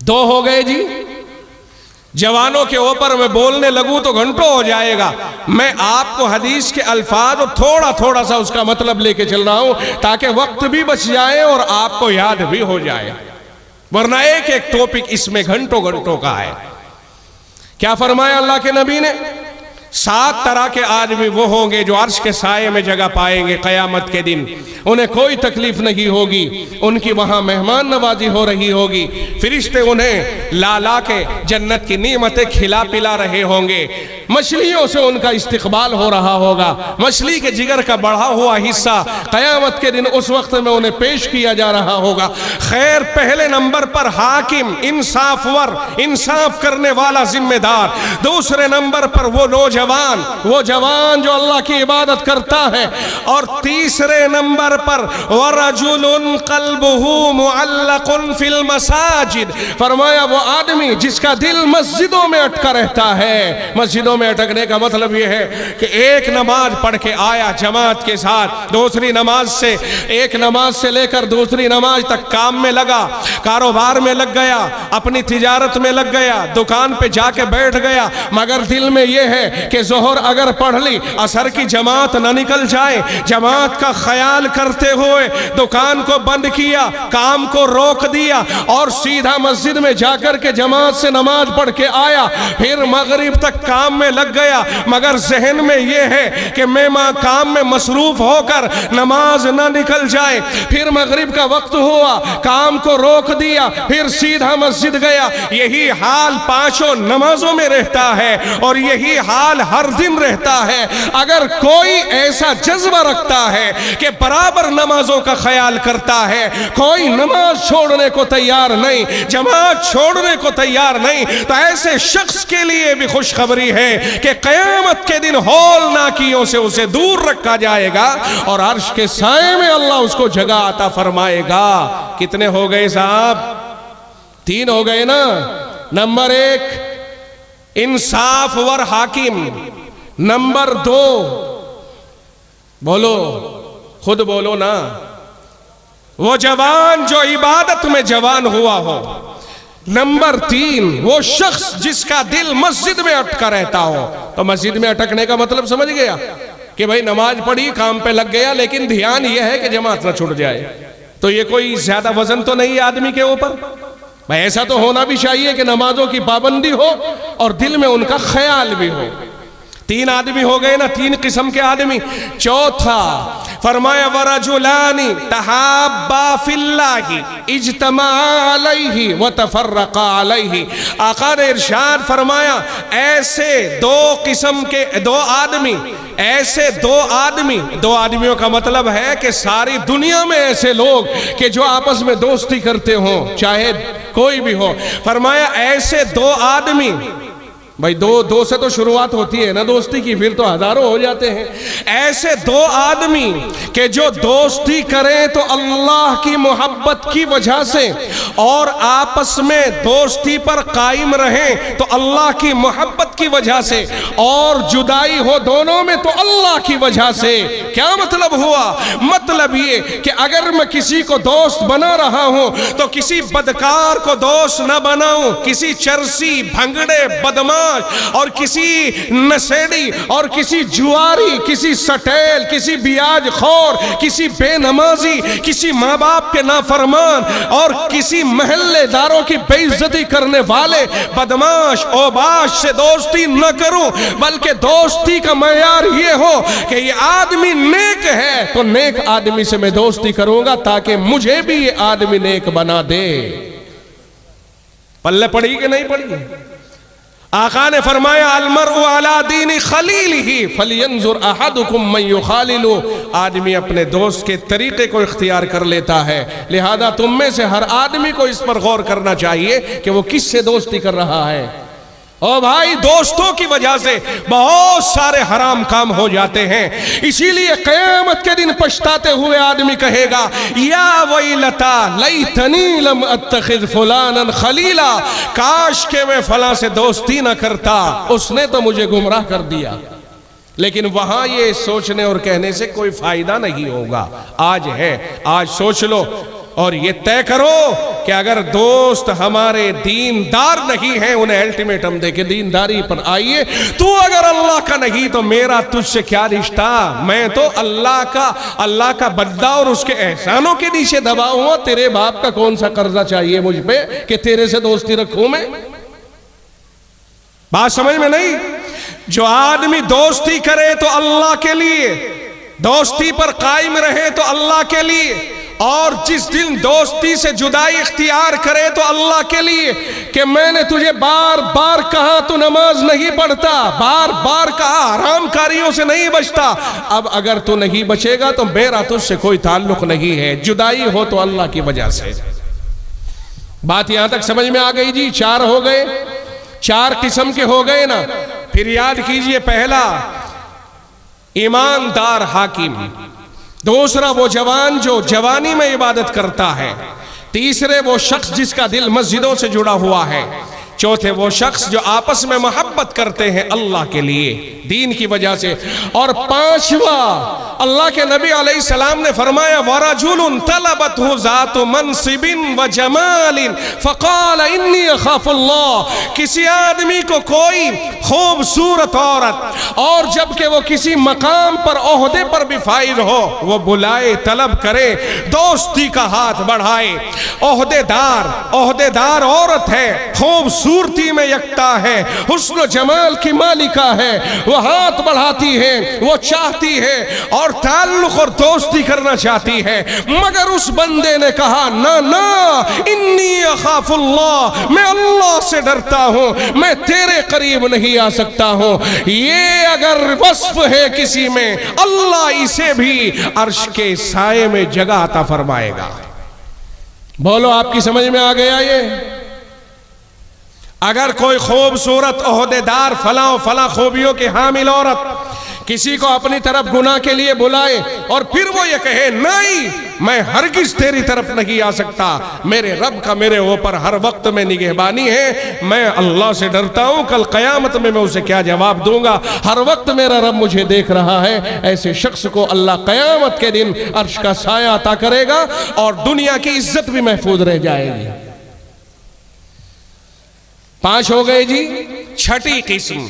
2 ہو گئے جی۔ جوانوں کے اوپر میں بولنے لگوں تو گھنٹوں ہو جائے گا، میں آپ کو حدیث کے الفاظ اور تھوڑا سا اس کا مطلب لے کے چل رہا ہوں تاکہ وقت بھی بچ جائے اور آپ کو یاد بھی ہو جائے، ورنہ ایک ایک ٹاپک اس میں گھنٹوں کا ہے۔ کیا فرمایا اللہ کے نبی نے؟ 7 طرح کے آدمی وہ ہوں گے جو عرش کے سائے میں جگہ پائیں گے قیامت کے دن، انہیں کوئی تکلیف نہیں ہوگی، ان کی وہاں مہمان نوازی ہو رہی ہوگی، فرشتے انہیں لا کے جنت کی نعمتیں کھلا پلا رہے ہوں گے، مچھلیوں سے ان کا استقبال ہو رہا ہوگا، مچھلی کے جگر کا بڑھا ہوا حصہ قیامت کے دن اس وقت میں انہیں پیش کیا جا رہا ہوگا۔ خیر، پہلے نمبر پر حاکم، انصاف ور، انصاف کرنے والا ذمہ دار، دوسرے نمبر پر وہ جوان جو اللہ کی عبادت کرتا ہے، اور تیسرے نمبر پر وَرَجُلٌ قَلْبُهُ مُعَلَّقٌ فِي الْمَسَاجِدِ، فرمایا وہ آدمی جس کا دل مسجدوں میں اٹکا رہتا ہے۔ مسجدوں میں اٹکنے کا مطلب یہ ہے کہ ایک نماز پڑھ کے آیا جماعت کے ساتھ، دوسری نماز سے ایک نماز سے لے کر دوسری نماز تک کام میں لگا، کاروبار میں لگ گیا، اپنی تجارت میں لگ گیا، دکان پہ جا کے بیٹھ گیا، مگر دل میں یہ ہے کہ ظہر اگر پڑھ لی عصر کی جماعت نہ نکل جائے، جماعت کا خیال کرتے ہوئے دکان کو بند کیا، کام کو روک دیا اور سیدھا مسجد میں جا کر کے جماعت سے نماز پڑھ کے آیا، پھر مغرب تک کام میں لگ گیا، مگر ذہن میں یہ ہے کہ میں کام میں مصروف ہو کر نماز نہ نکل جائے، پھر مغرب کا وقت ہوا، کام کو روک دیا، پھر سیدھا مسجد گیا۔ یہی حال 5 نمازوں میں رہتا ہے، اور یہی حال خیال ہر دن رہتا ہے. اگر کوئی ایسا جذبہ رکھتا ہے کہ برابر نمازوں کا خیال کرتا ہے, کوئی نماز چھوڑنے کو تیار نہیں, جماعت چھوڑنے کو تیار نہیں, تو ایسے شخص کے لیے بھی خوشخبری ہے کہ قیامت کے دن ہولناکیوں سے اسے دور رکھا جائے گا اور عرش کے سائے میں اللہ اس کو جگہ عطا فرمائے گا. کتنے ہو گئے صاحب؟ 3 ہو گئے نا. نمبر 1 انصاف ور حاکم. نمبر 2 بولو, خود بولو نا, وہ جوان جو عبادت میں جوان ہوا ہو. نمبر 3 وہ شخص جس کا دل مسجد میں اٹکا رہتا ہو. تو مسجد میں اٹکنے کا مطلب سمجھ گیا کہ بھائی نماز پڑھی, کام پہ لگ گیا, لیکن دھیان یہ ہے کہ جماعت نہ چھوٹ جائے. تو یہ کوئی زیادہ وزن تو نہیں آدمی کے اوپر. بھائی ایسا تو ہونا بھی چاہیے کہ نمازوں کی پابندی ہو اور دل میں ان کا خیال بھی ہو. 3 آدمی ہو گئے نا, 3 قسم کے آدمی. چوتھا فرمایا ورجلان تحابا فی اللہ اجتمعا علیہ وتفرقا علیہ. آقا نے ارشاد فرمایا ایسے 2 قسم کے 2 آدمی, ایسے 2 آدمی, 2 آدمیوں کا مطلب ہے کہ ساری دنیا میں ایسے لوگ کہ جو آپس میں دوستی کرتے ہوں, چاہے کوئی بھی ہو. فرمایا ایسے 2 آدمی, بھائی 2 سے تو شروعات ہوتی ہے نا دوستی کی, پھر تو ہزاروں ہو جاتے ہیں. ایسے 2 آدمی کہ جو دوستی کریں تو اللہ کی محبت کی وجہ سے, اور آپس میں دوستی پر قائم رہیں تو اللہ کی محبت کی وجہ سے, اور جدائی ہو دونوں میں تو اللہ کی وجہ سے. کیا مطلب ہوا؟ مطلب یہ کہ اگر میں کسی کو دوست بنا رہا ہوں تو کسی بدکار کو دوست نہ بناؤں, کسی چرسی, بھنگڑے, بدماش اور کسی نشیڑی اور کسی جواری, کسی سٹیل, کسی بیاج خور, کسی بے نمازی, کسی ماں باپ کے نافرمان اور کسی محلے داروں کی بے عزتی کرنے والے بدماش اوباش سے دوستی نہ کروں, بلکہ دوستی کا معیار یہ ہو کہ یہ آدمی نیک ہے تو نیک آدمی سے میں دوستی کروں گا تاکہ مجھے بھی یہ آدمی نیک بنا دے. پلے پڑی کہ نہیں پڑی؟ آقا نے فرمایا المرء علی دین خلیلہ فلینظر احدکم من یخالل. آدمی اپنے دوست کے طریقے کو اختیار کر لیتا ہے, لہذا تم میں سے ہر آدمی کو اس پر غور کرنا چاہیے کہ وہ کس سے دوستی کر رہا ہے. او بھائی دوستوں کی وجہ سے بہت سارے حرام کام ہو جاتے ہیں. اسی لیے قیامت کے دن پچھتاتے ہوئے آدمی کہے گا یا ویلتا لیتنی لم اتخذ فلانا خلیلا, کاش کہ میں فلاں سے دوستی نہ کرتا, اس نے تو مجھے گمراہ کر دیا. لیکن وہاں یہ سوچنے اور کہنے سے کوئی فائدہ نہیں ہوگا. آج ہے, آج سوچ لو اور یہ طے کرو کہ اگر دوست ہمارے دیندار نہیں ہیں انہیں الٹیمیٹم دے کے دینداری پر آئیے. تو اگر اللہ کا نہیں تو میرا تجھ سے کیا رشتہ, میں تو اللہ کا بندہ اور اس کے احسانوں کے نیچے دبا ہوا. تیرے باپ کا کون سا قرضہ چاہیے مجھ پہ کہ تیرے سے دوستی رکھوں میں؟ بات سمجھ میں نہیں؟ جو آدمی دوستی کرے تو اللہ کے لیے, دوستی پر قائم رہے تو اللہ کے لیے, اور جس دن دوستی سے جدائی اختیار کرے تو اللہ کے لیے کہ میں نے تجھے بار بار کہا تو نماز نہیں پڑھتا, بار بار کہا حرام کاریوں سے نہیں بچتا, اب اگر تو نہیں بچے گا تو میرا تجھ سے کوئی تعلق نہیں ہے. جدائی ہو تو اللہ کی وجہ سے. بات یہاں تک سمجھ میں آ گئی جی؟ 4 ہو گئے, 4 قسم کے ہو گئے نا. پھر یاد کیجئے, پہلا ایماندار حاکم, دوسرا وہ جوان جو جوانی میں عبادت کرتا ہے, تیسرے وہ شخص جس کا دل مسجدوں سے جڑا ہوا ہے, چوتھے وہ شخص جو آپس میں محبت کرتے ہیں اللہ کے لیے دین کی وجہ سے, اور 5واں اللہ کے نبی علیہ السلام نے فرمایا وَرَجُلٌ طَلَبَتْهُ ذَاتُ مَنْصِبٍ وَجَمَالٍ فَقَالَ إِنِّي أَخَافُ اللَّهِ. کسی آدمی کو کوئی خوبصورت عورت اور جبکہ وہ کسی مقام پر عہدے پر بھی فائز ہو وہ بلائے, طلب کرے, دوستی کا ہاتھ بڑھائے. عہدے دار عورت ہے, خوبصورت خوبصورتی میں یکتا ہے، حسن و جمال کی مالکہ ہے، وہ ہاتھ بڑھاتی ہے، وہ چاہتی ہے اور تعلق اور دوستی کرنا چاہتی ہے، مگر اس بندے نے کہا نا نا انی اخاف اللہ، میں اللہ سے ڈرتا ہوں، میں تیرے قریب نہیں آ سکتا ہوں۔ یہ اگر وصف ہے کسی میں، اللہ اسے بھی عرش کے سائے میں جگہ عطا فرمائے گا۔ بولو آپ کی سمجھ میں آ گیا یہ؟ اگر کوئی خوبصورت عہدیدار فلاں و فلاں خوبیوں کی حامل عورت کسی کو اپنی طرف گناہ کے لیے بلائے اور پھر وہ یہ کہے نہیں میں ہرگز تیری طرف نہیں آ سکتا، میرے رب کا میرے اوپر ہر وقت میں نگہبانی ہے، میں اللہ سے ڈرتا ہوں، کل قیامت میں اسے کیا جواب دوں گا، ہر وقت میرا رب مجھے دیکھ رہا ہے، ایسے شخص کو اللہ قیامت کے دن عرش کا سایہ عطا کرے گا اور دنیا کی عزت بھی محفوظ رہ جائے گی۔ 5 ہو گئے جی۔ چھٹی قسم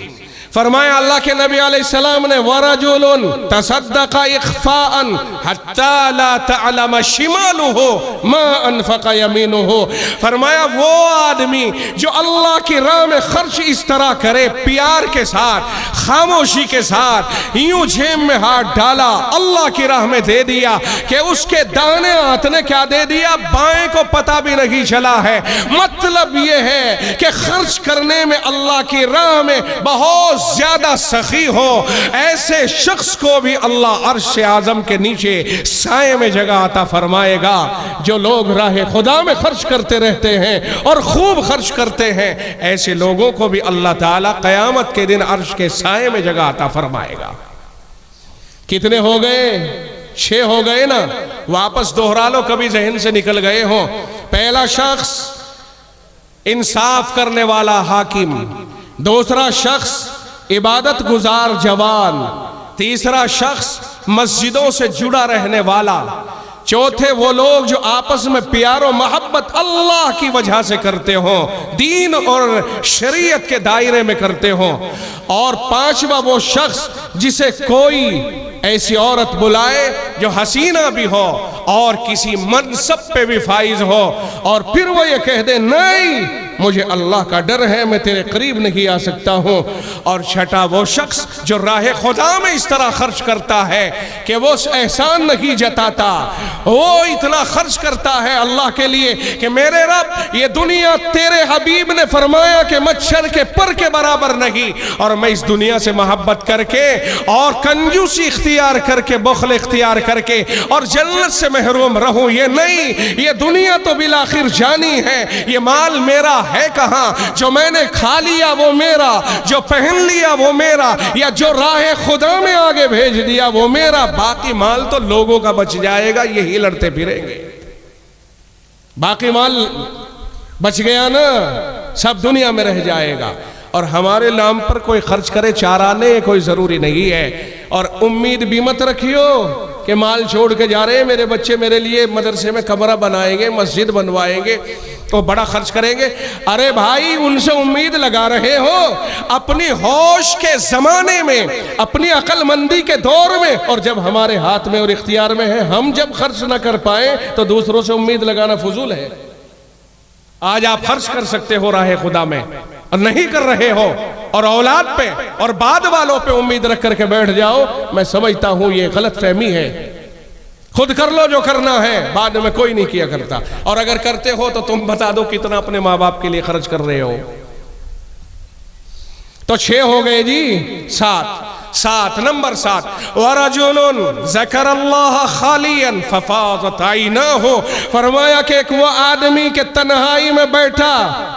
فرمایا اللہ کے نبی علیہ السلام نے وَرَجُلٌ تَصَدَّقَ إِخْفَاءً حَتَّى لَا تَعْلَمَ شِمَالُهُ مَا أَنفَقَ يَمِينُهُ، فرمایا وہ آدمی جو اللہ کی راہ میں خرچ اس طرح کرے، پیار کے ساتھ، خاموشی کے ساتھ، یوں جیب میں ہاتھ ڈالا، اللہ کی راہ میں دے دیا کہ اس کے دانے ہاتھ نے کیا دے دیا، بائیں کو پتہ بھی نہیں چلا ہے۔ مطلب یہ ہے کہ خرچ کرنے میں اللہ کی راہ میں بہت زیادہ سخی ہو، ایسے شخص کو بھی اللہ عرش اعظم کے نیچے سائے میں جگہ عطا فرمائے گا۔ جو لوگ راہ خدا میں خرچ کرتے رہتے ہیں اور خوب خرچ کرتے ہیں، ایسے لوگوں کو بھی اللہ تعالیٰ قیامت کے دن عرش کے سائے میں جگہ عطا فرمائے گا۔ کتنے ہو گئے؟ 6 ہو گئے نا، واپس دوہرا لو کبھی ذہن سے نکل گئے ہوں۔ پہلا شخص انصاف کرنے والا حاکم، دوسرا شخص عبادت گزار جوان، تیسرا شخص مسجدوں سے جڑا رہنے والا، چوتھے وہ لوگ جو آپس میں پیار و محبت اللہ کی وجہ سے کرتے ہوں، دین اور شریعت کے دائرے میں کرتے ہوں، اور 5واں وہ شخص جسے کوئی ایسی عورت بلائے جو حسینہ بھی ہو اور کسی منصب پہ بھی فائز ہو، اور پھر وہ یہ کہہ دے نہیں مجھے اللہ کا ڈر ہے، میں تیرے قریب نہیں آ سکتا ہوں۔ اور چھٹا وہ شخص جو راہ خدا میں اس طرح خرچ کرتا ہے کہ وہ احسان نہیں جتاتا، وہ اتنا خرچ کرتا ہے اللہ کے لیے کہ میرے رب یہ دنیا تیرے حبیب نے فرمایا کہ مچھر کے پر کے برابر نہیں، اور میں اس دنیا سے محبت کر کے اور کنجوسی اختیار کر کے، بخل اختیار کر کے اور جنت سے محروم رہوں، یہ نہیں، یہ دنیا تو بالآخر جانی ہے، یہ مال میرا ہے کہاں، جو میں نے کھا لیا وہ میرا، جو پہن لیا وہ میرا، یا جو راہ خدا میں آگے بھیج دیا وہ میرا، باقی مال تو لوگوں کا بچ جائے گا، یہی لڑتے پھریں گے۔ باقی مال بچ گیا نا، سب دنیا میں رہ جائے گا، اور ہمارے نام پر کوئی خرچ کرے چارانے کوئی ضروری نہیں ہے۔ اور امید بھی مت رکھیو کہ مال چھوڑ کے جا رہے ہیں میرے بچے میرے لیے مدرسے میں کمرہ بنائیں گے، مسجد بنوائیں گے، تو بڑا خرچ کریں گے۔ ارے بھائی ان سے امید لگا رہے ہو اپنی ہوش کے زمانے میں، اپنی عقل مندی کے دور میں، اور جب ہمارے ہاتھ میں اور اختیار میں ہے، ہم جب خرچ نہ کر پائیں تو دوسروں سے امید لگانا فضول ہے۔ آج آپ خرچ کر سکتے ہو راہ خدا میں اور نہیں کر رہے ہو، اور اولاد پہ اور بعد والوں پہ امید رکھ کر کے بیٹھ جاؤ، میں سمجھتا ہوں یہ غلط فہمی ہے۔ خود کر لو جو کرنا ہے، بعد میں کوئی نہیں کیا کرتا، اور اگر کرتے ہو تو تم بتا دو کتنا اپنے ماں باپ کے لیے خرچ کر رہے ہو۔ تو 6 ہو گئے جی۔ 7 نمبر 7 وَرَجُلٌ ذَكَرَ اللَّهَ خَالِيًا فَفَاضَتْ عَيْنَاهُ، فرمایا کہ ایک وہ آدمی کے تنہائی میں بیٹھا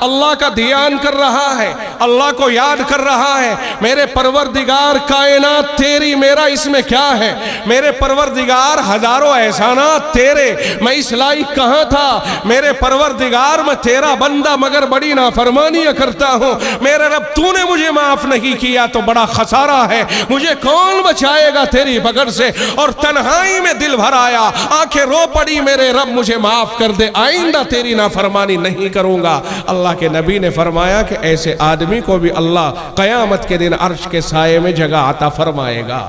اللہ کا دھیان کر رہا ہے، اللہ کو یاد کر رہا ہے، میرے پروردگار کائنات تیری، میرا اس میں کیا ہے، میرے پروردگار ہزاروں احسانات تیرے، میں اس لائق کہاں تھا، میرے پروردگار میں تیرا بندہ مگر بڑی نافرمانیاں کرتا ہوں، میرے رب تو نے مجھے معاف نہیں کیا تو بڑا خسارہ ہے، مجھے کون بچائے گا تیری پکڑ سے، اور تنہائی میں دل بھر آیا، آنکھیں رو پڑی، میرے رب مجھے معاف کر دے، آئندہ تیری نافرمانی نہیں کروں گا۔ اللہ کے نبی نے فرمایا کہ ایسے آدمی کو بھی اللہ قیامت کے دن عرش کے سائے میں جگہ عطا فرمائے گا۔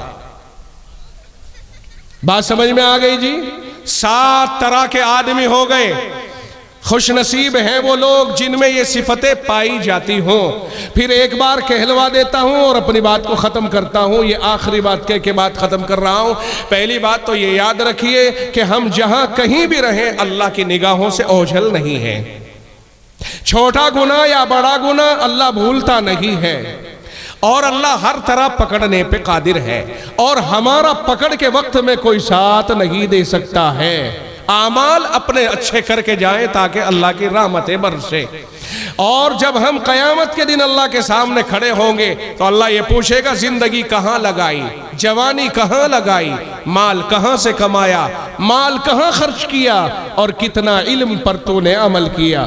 بات سمجھ میں آ گئی جی؟ 7 طرح کے آدمی ہو گئے، خوش نصیب ہیں وہ لوگ جن میں یہ صفتیں پائی جاتی ہوں۔ پھر ایک بار کہلوا دیتا ہوں اور اپنی بات کو ختم کرتا ہوں، یہ آخری بات کہہ کے بات ختم کر رہا ہوں۔ پہلی بات تو یہ یاد رکھیے کہ ہم جہاں کہیں بھی رہیں اللہ کی نگاہوں سے اوجھل نہیں ہیں۔ چھوٹا گناہ یا بڑا گناہ اللہ بھولتا نہیں ہے، اور اللہ ہر طرح پکڑنے پہ قادر ہے، اور ہمارا پکڑ کے وقت میں کوئی ساتھ نہیں دے سکتا ہے۔ اعمال اپنے اچھے کر کے جائیں تاکہ اللہ کی رحمتیں برسے، اور جب ہم قیامت کے دن اللہ کے سامنے کھڑے ہوں گے تو اللہ یہ پوچھے گا زندگی کہاں لگائی، جوانی کہاں لگائی، مال کہاں سے کمایا، مال کہاں خرچ کیا، اور کتنا علم پر تو نے عمل کیا۔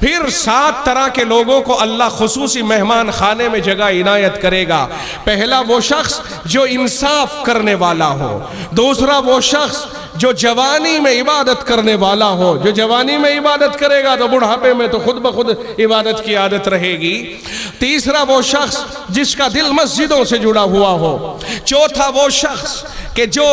پھر 7 طرح کے لوگوں کو اللہ خصوصی مہمان خانے میں جگہ عنایت کرے گا۔ پہلا وہ شخص جو انصاف کرنے والا ہو، دوسرا وہ شخص جو جوانی میں عبادت کرنے والا ہو، جو جوانی میں عبادت کرے گا تو بڑھاپے میں تو خود بخود عبادت کی عادت رہے گی۔ تیسرا وہ شخص جس کا دل مسجدوں سے جڑا ہوا ہو۔ چوتھا وہ شخص کہ جو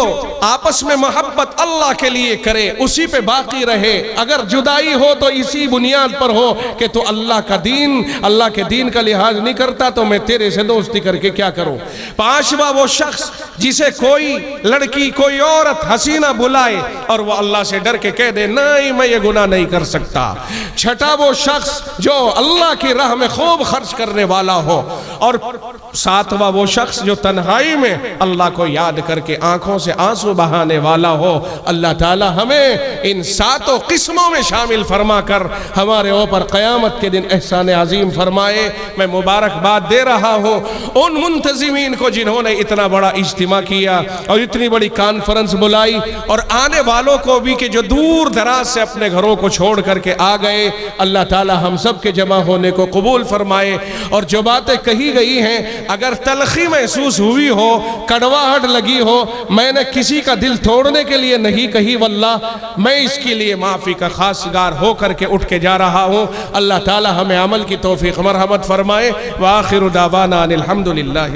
آپس میں محبت اللہ کے لیے کرے، اسی پہ باقی رہے، اگر جدائی ہو تو اسی بنیاد پر ہو کہ تو اللہ کے دین کا لحاظ نہیں کرتا تو میں تیرے سے دوستی کر کے کیا کروں۔ پانچواں وہ شخص جسے کوئی لڑکی کوئی عورت حسینہ بلائے اور وہ اللہ سے ڈر کے کہہ دے نہیں میں یہ گناہ نہیں کر سکتا۔ چھٹا وہ شخص جو اللہ کی راہ میں خوب خرچ کرنے والا ہو، اور ساتواں وہ شخص جو تنہائی میں اللہ کو یاد کر کے آنکھوں سے آنسو بہانے والا ہو۔ اللہ تعالی ہمیں ان 7 قسموں میں شامل فرما کر ہمارے اوپر قیامت کے دن احسان عظیم فرمائے۔ میں مبارکباد دے رہا ہوں ان منتظمین کو جنہوں نے اتنا بڑا اجتماع کیا اور اتنی بڑی کانفرنس بلائی، اور آنے والوں کو بھی کہ جو دور دراز سے اپنے گھروں کو چھوڑ کر کے آ گئے۔ اللہ تعالی ہم سب کے جمع ہونے کو قبول فرمائے، اور جو باتیں کہی گئی ہیں اگر تلخی محسوس ہوئی ہو، کڑواہٹ لگی ہو، میں نے کسی کا دل توڑنے کے لیے نہیں کہی، واللہ میں اس کے لیے معافی کا خواستگار ہو کر کے اٹھ کے جا رہا ہوں۔ اللہ تعالی ہمیں عمل کی توفیق مرحمت فرمائے۔ وآخر دعوانا ان الحمدللہ۔